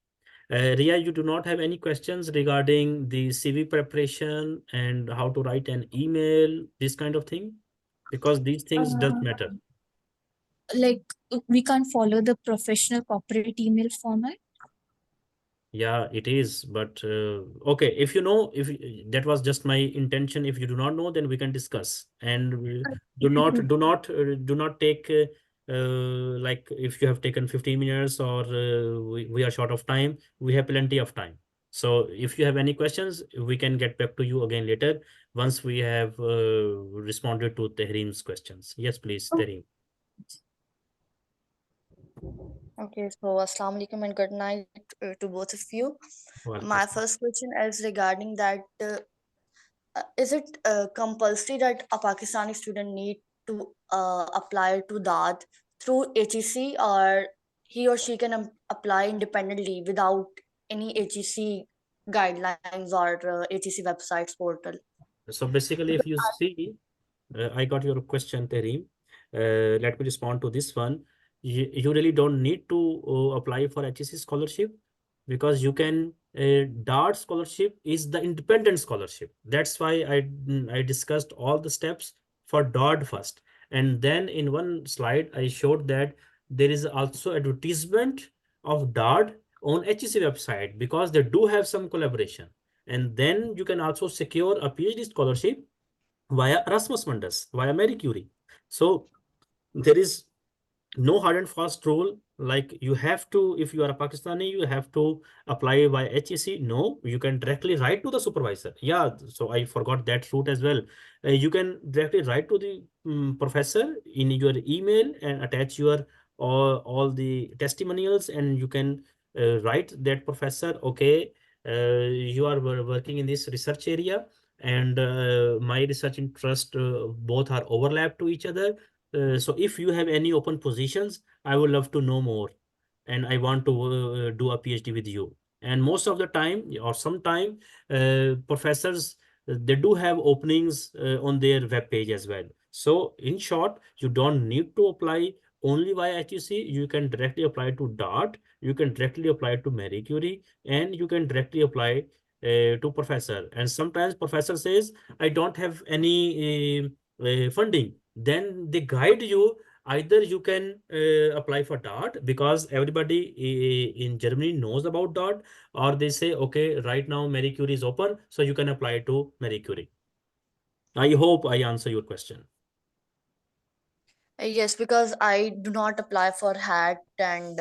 Ria, you do not have any questions regarding the CV preparation and how to write an email, this kind of thing, because these things does matter. Like, we can't follow the professional corporate email format? Yeah, it is. But okay, if you know, that was just my intention. If you do not know, then we can discuss. And do not take like if you have taken 15 minutes, or we are short of time, we have plenty of time. So if you have any questions, we can get back to you again later once we have responded to Tehreem's questions. Yes, please, Tehreem. Okay, so Assalamu alaikum and good night to both of you. Welcome. My first question is regarding that is it compulsory that a Pakistani student need to apply to DAAD through HEC, or he or she can apply independently without any HEC guidelines or HEC websites portal? So basically, if you see, I got your question, Terim. Let me respond to this one. You really don't need to apply for HEC scholarship because you can. DART scholarship is the independent scholarship. That's why I discussed all the steps for DART first, and then in one slide I showed that there is also advertisement of DART on HEC website because they do have some collaboration, and then you can also secure a PhD scholarship via Erasmus Mundus, via Marie Curie. So there is no hard and fast rule like you have to, if you are a Pakistani, you have to apply by HEC. No, you can directly write to the supervisor. Yeah, so I forgot that route as well. You can directly write to the professor in your email and attach your all the testimonials, and you can write that professor, okay, you are working in this research area, and my research interest both are overlap to each other. So if you have any open positions, I would love to know more, and I want to do a PhD with you. And most of the time, or sometime, professors they do have openings on their web page as well. So in short, you don't need to apply only via HEC. You can directly apply to DART. You can directly apply to Marie Curie, and you can directly apply to professor. And sometimes professor says, I don't have any funding, then they guide you. Either you can apply for DART because everybody in Germany knows about DART, or they say, okay, right now Marie Curie is open, so you can apply to Marie Curie. I hope I answer your question. Yes, because I do not apply for HAT, and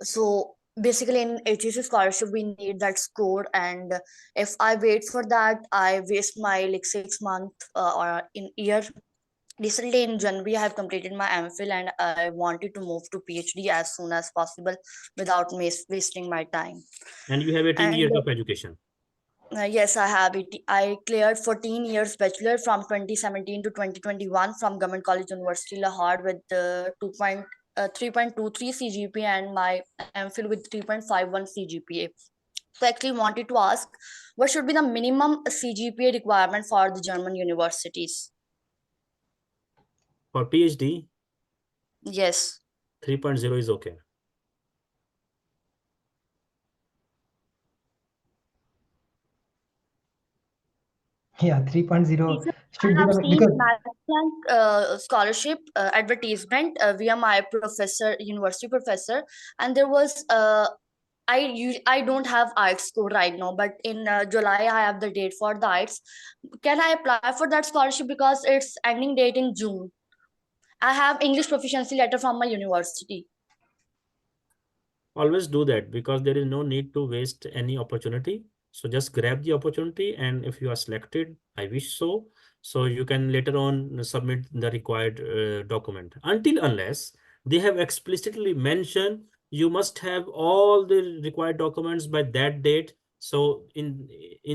so basically in HEC scholarship we need that score, and if I wait for that, I waste my like 6 month or in year. Recently in January, I have completed my MPhil and I wanted to move to PhD as soon as possible without wasting my time. And you have 18 And years of education. yes, I have it. I cleared 14 years bachelor from 2017 to 2021 from Government College University Lahore with 3.23 CGPA and my MPhil with 3.51 CGPA. So actually wanted to ask, what should be the minimum CGPA requirement for the German universities? For PhD, Yes. 3.0 is okay. Yeah, 3.0 Teacher, should I be have the, seen because Max Planck scholarship advertisement via my professor, university professor, and there was I don't have IELTS score right now, but in July I have the date for the IELTS. Can I apply for that scholarship because it's ending date in June? I have English proficiency letter from my university. Always do that because there is no need to waste any opportunity. So just grab the opportunity, and if you are selected, I wish so. So you can later on submit the required document. Until unless they have explicitly mentioned you must have all the required documents by that date. So in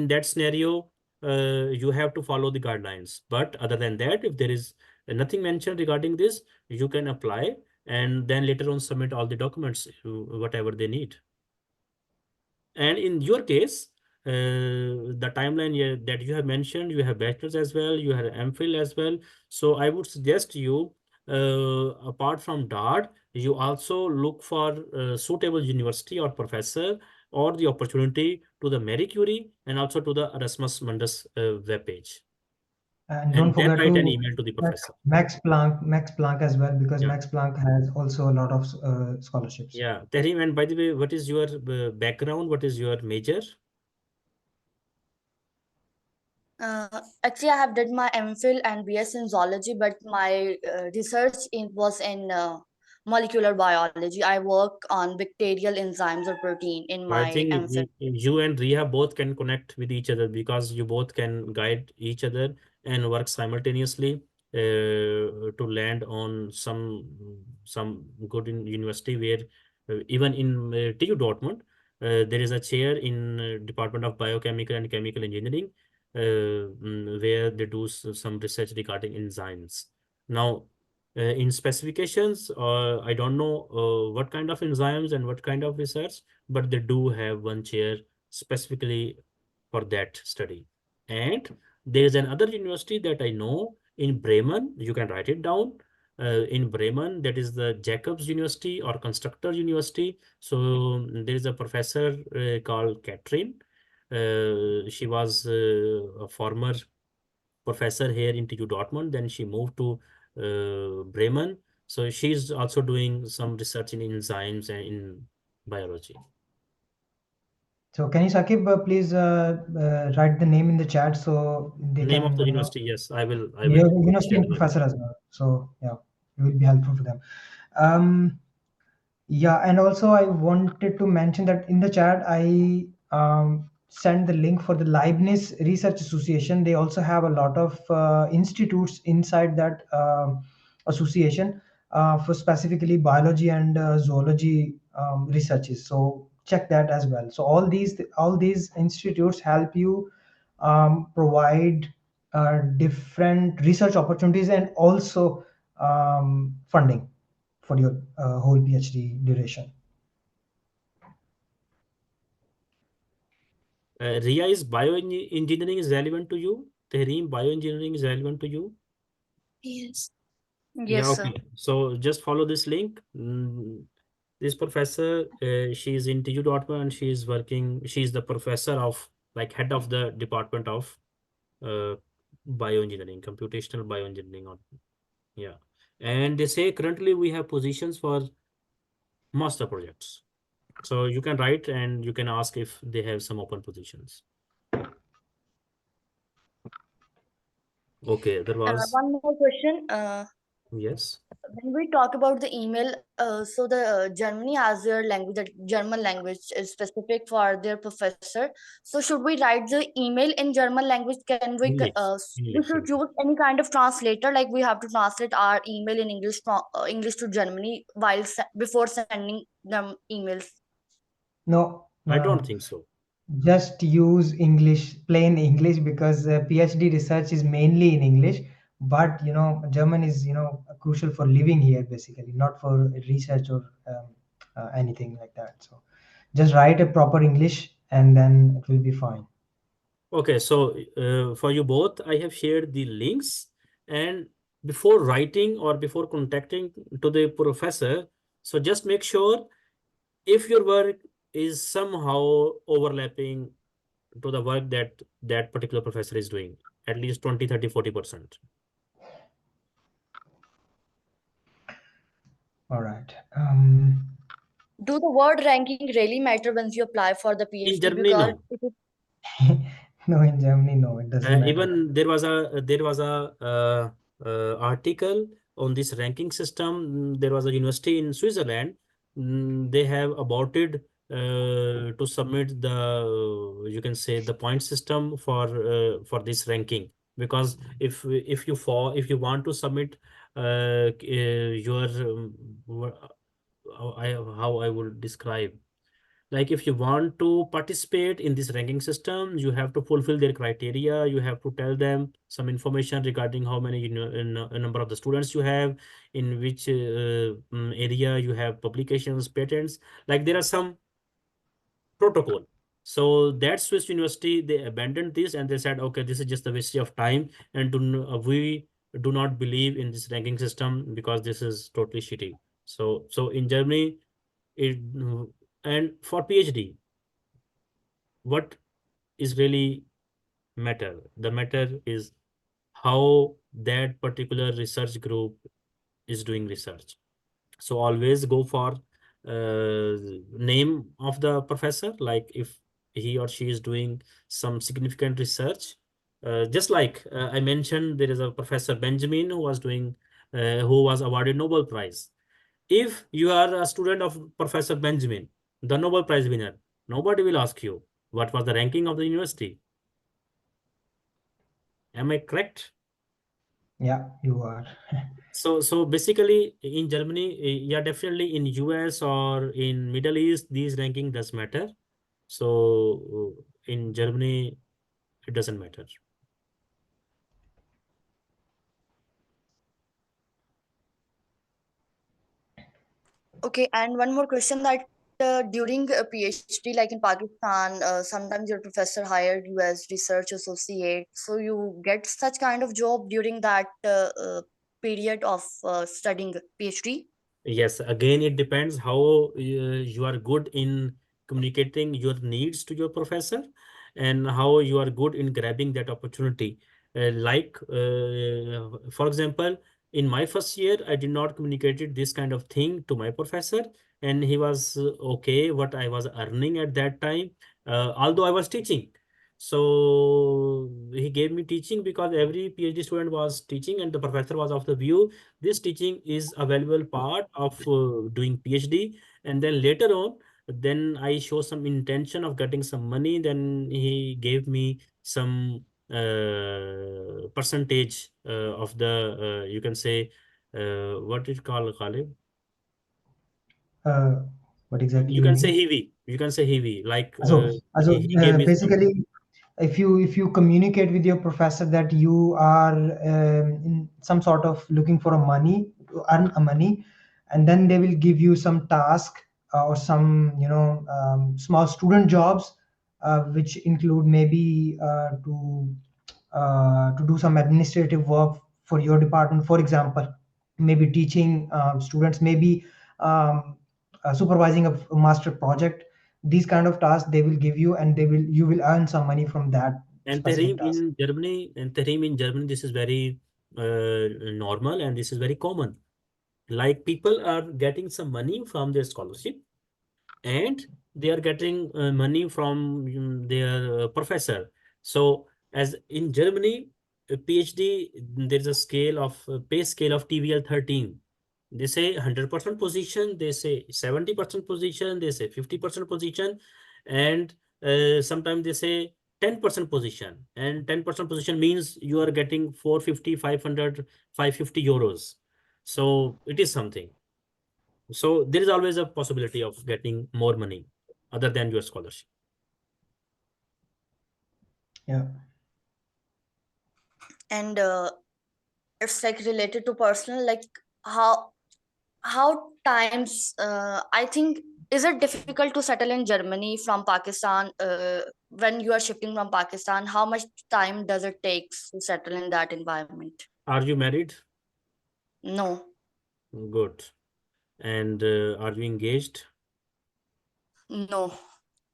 that scenario, you have to follow the guidelines. But other than that, if there is nothing mentioned regarding this, you can apply and then later on submit all the documents, whatever they need. And in your case, the timeline that you have mentioned, you have bachelor's as well, you have MPhil as well. So I would suggest you, apart from DART, you also look for suitable university or professor or the opportunity to the Marie Curie and also to the Erasmus Mundus webpage. and And don't then forget write an to email to the professor. Max Planck as well, because Yeah. Max Planck has also a lot of scholarships. Yeah. Tehrim, and by the way, what is your background? What is your major? Actually, I have did my MPhil and BS in zoology, but my research was in molecular biology. I work on bacterial enzymes or protein in I my think MPhil. you and Riha both can connect with each other because you both can guide each other and work simultaneously. to land on some good university where even in TU Dortmund there is a chair in Department of Biochemical and Chemical Engineering where they do some research regarding enzymes. Now, in specifications, I don't know what kind of enzymes and what kind of research, but they do have one chair specifically for that study. And there is another university that I know in Bremen. You can write it down. In Bremen, that is the Jacobs University or Constructor University. So there is a professor called Catherine. She was a former professor here in TU Dortmund. Then she moved to Bremen. So she's also doing some research in enzymes and in biology. So can you, Sakib, please write the name in the chat so they Name of can, the university, yes, I will university share and the name. professor as well. So yeah, it will be helpful for them. Yeah, and also I wanted to mention that in the chat I sent the link for the Leibniz Research Association. They also have a lot of institutes inside that association for specifically biology and zoology researches. So check that as well. So all these institutes help you provide different research opportunities and also funding for your whole PhD duration. Ria, is bioengineering is relevant to you? Tehreem, bioengineering is relevant to you? Yes. Yeah, Yes, sir. okay. So just follow this link. This professor, she is in TU Dortmund and she is working, she is the professor of, like, head of the department of bioengineering, computational bioengineering. Yeah. And they say currently we have positions for master projects. So you can write and you can ask if they have some open positions. Okay, there was, One more question. yes. When we talk about the email, so the Germany has their language, the German language is specific for their professor. So should we write the email in German language? Can we English. we English. should use any kind of translator, like we have to translate our email in English English to Germany while before sending them emails? No, I don't think so. just use English, plain English, because PhD research is mainly in English. But German is crucial for living here, basically, not for research or anything like that. So just write a proper English, and then it will be fine. Okay, so for you both, I have shared the links. And before writing or before contacting to the professor, so just make sure if your work is somehow overlapping to the work that that particular professor is doing, at least 20, 30, 40%. All right. Do the word ranking really matter when you apply for the In PhD? Germany, Because no. it is No, in Germany, no, it doesn't matter. Even there was a article on this ranking system. There was a university in Switzerland. They have aborted to submit the, you can say, the point system for this ranking, because if you want to submit your how I would describe, like, if you want to participate in this ranking system, you have to fulfill their criteria. You have to tell them some information regarding how many, a number of the students you have, in which area you have publications, patents. Like, there are some protocol. So that Swiss university, they abandoned this and they said, okay, this is just a waste of time, and we do not believe in this ranking system because this is totally shitty. So in Germany, it and for PhD, what is really matter? The matter is how that particular research group is doing research. So always go for name of the professor, like if he or she is doing some significant research. Just like I mentioned, there is a Professor Benjamin who was awarded Nobel Prize. If you are a student of Professor Benjamin, the Nobel Prize winner, nobody will ask you what was the ranking of the university. Am I correct? Yeah, you are. So basically in Germany, yeah, definitely in US or in Middle East, these ranking does matter. So in Germany, it doesn't matter. Okay, and one more question that during a PhD, like in Pakistan, sometimes your professor hired you as research associate. So you get such kind of job during that period of studying PhD. Yes, again, it depends how you are good in communicating your needs to your professor and how you are good in grabbing that opportunity. For example, in my first year, I did not communicated this kind of thing to my professor, and he was okay what I was earning at that time, although I was teaching. So he gave me teaching because every PhD student was teaching, and the professor was of the view this teaching is a valuable part of doing PhD. And then later on, then I show some intention of getting some money. Then he gave me some percentage of the, you can say, what it called, Khalid? Uh, what exactly You you can say mean? heavy. You can say heavy. Like he So gave me some. basically, if you communicate with your professor that you are in some sort of looking for a money to earn a money, and then they will give you some task or some small student jobs, which include maybe to do some administrative work for your department. For example, maybe teaching students, maybe supervising a master project. These kind of tasks they will give you, and you will earn some money from that And specific task. Terim in Germany, this is very normal and this is very common. Like people are getting some money from their scholarship and they are getting money from their professor. So as in Germany, a PhD, there is a scale of pay scale of TVL 13. They say 100% position, they say 70% position, they say 50% position, and sometimes they say 10% position. And 10% position means you are getting 450, 500, 550 euros. So it is something. So there is always a possibility of getting more money other than your scholarship. Yeah. And it's like related to personal, like how how times I think, is it difficult to settle in Germany from Pakistan? When you are shifting from Pakistan, how much time does it take to settle in that environment? Are you married? No. Good. And are you engaged? No.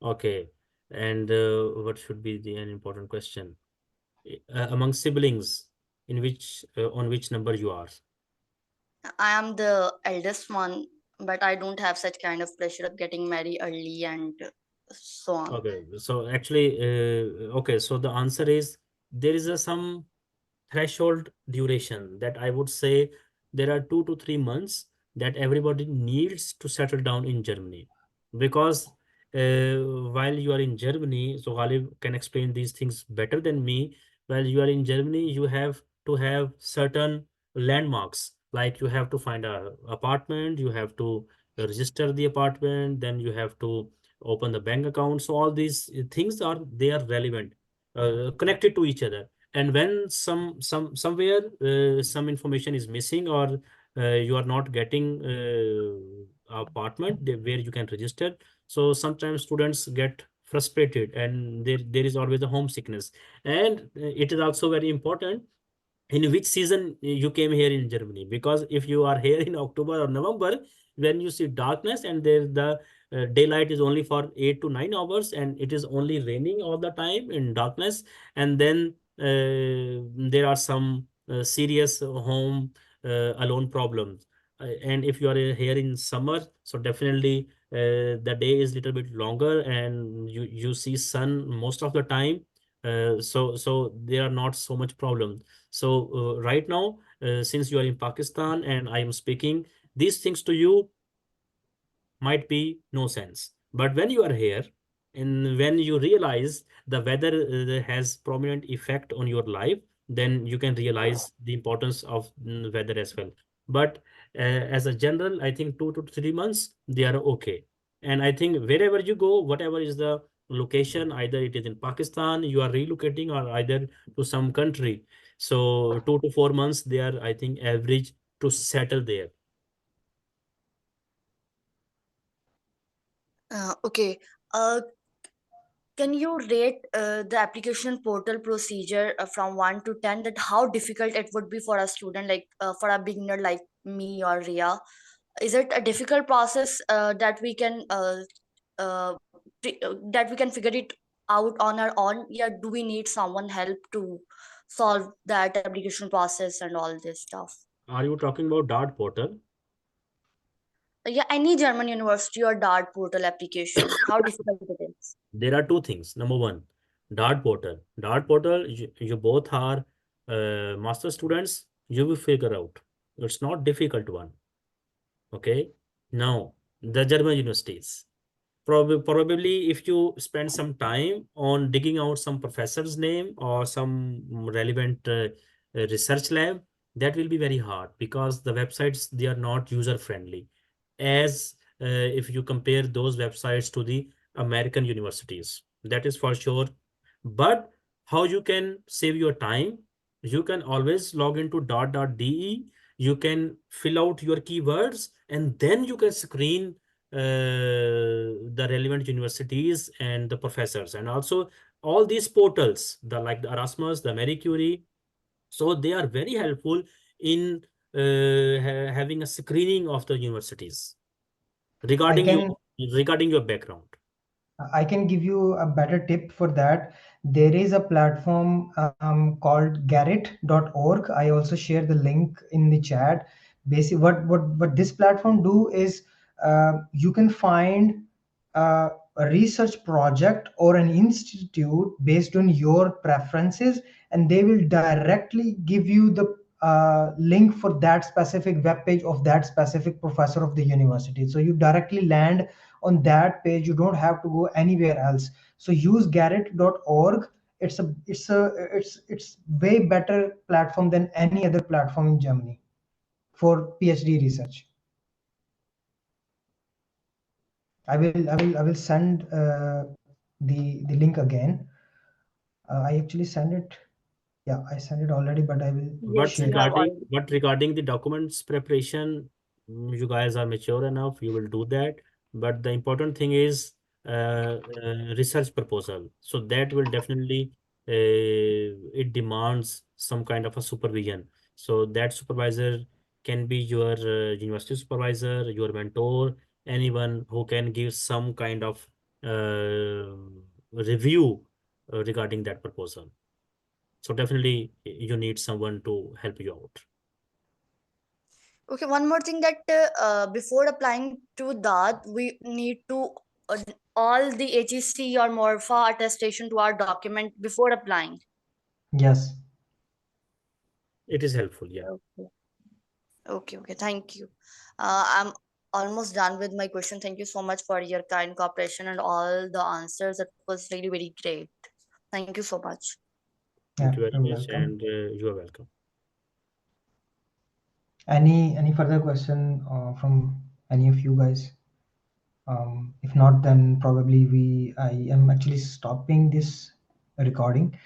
Okay. And what should be an important question? Among siblings, on which number you are? I am the eldest one, but I don't have such kind of pressure of getting married early and so on. Okay. So actually, okay. So the answer is there is some threshold duration that I would say there are 2 to 3 months that everybody needs to settle down in Germany. Because while you are in Germany, so Ghalib can explain these things better than me. While you are in Germany, you have to have certain landmarks. Like you have to find a apartment, you have to register the apartment, then you have to open the bank account. So all these things they are relevant, connected to each other. And when somewhere some information is missing, or you are not getting apartment where you can register, so sometimes students get frustrated and there is always a homesickness. And it is also very important in which season you came here in Germany. Because if you are here in October or November, when you see darkness and there the daylight is only for 8 to 9 hours and it is only raining all the time in darkness, and then there are some serious home alone problems. And if you are here in summer, so definitely the day is little bit longer and you see sun most of the time. So there are not so much problems. So right now, since you are in Pakistan and I am speaking, these things to you might be no sense. But when you are here and when you realize the weather has prominent effect on your life, then you can realize the importance of weather as well. But as a general, I think 2 to 3 months, they are okay. And I think wherever you go, whatever is the location, either it is in Pakistan, you are relocating, or either to some country. So 2 to 4 months, they are, I think, average to settle there. Okay. Can you rate the application portal procedure from 1 to 10, that how difficult it would be for a student, like for a beginner like me or Ria? Is it a difficult process that we can figure it out on our own? Yeah, do we need someone help to solve that application process and all this stuff? Are you talking about DAAD portal? Yeah, any German university or DAAD portal application, how difficult it is? There are two things. Number one, DAAD portal. DAAD portal, you both are master students, you will figure out. It's not difficult one. Okay. Now, the German universities. Probably if you spend some time on digging out some professor's name or some relevant research lab, that will be very hard because the websites, they are not user friendly. As if you compare those websites to the American universities, that is for sure. But how you can save your time? You can always log into .de. You can fill out your keywords, and then you can screen the relevant universities and the professors, and also all these portals, the like the Erasmus, the Marie Curie. So they are very helpful in having a screening of the universities I regarding can your background. I can give you a better tip for that. There is a platform called Garrett.org. I also share the link in the chat. Basically, what this platform do is you can find a research project or an institute based on your preferences, and they will directly give you the link for that specific web page of that specific professor of the university. So you directly land on that page. You don't have to go anywhere else. So use Garrett.org. It's way better platform than any other platform in Germany for PhD research. I will send the link again. I actually sent it. Yeah, I sent it already, but I will But Yes, share you it. have regarding already. but regarding the documents preparation, you guys are mature enough, you will do that. But the important thing is research proposal. So that will definitely it demands some kind of a supervision. So that supervisor can be your university supervisor, your mentor, anyone who can give some kind of uh, review regarding that proposal. So definitely you need someone to help you out. Okay, one more thing, that before applying to that, we need to all the HEC or Morpha attestation to our document before applying. Yes. It is helpful, yeah. Okay. Okay. Thank you. I'm almost done with my question. Thank you so much for your kind cooperation and all the answers. It was really very great. Thank you so much. Thank Yeah, you very you're much, welcome. and you are welcome. Any further question from any of you guys? If not, then probably I am actually stopping this recording.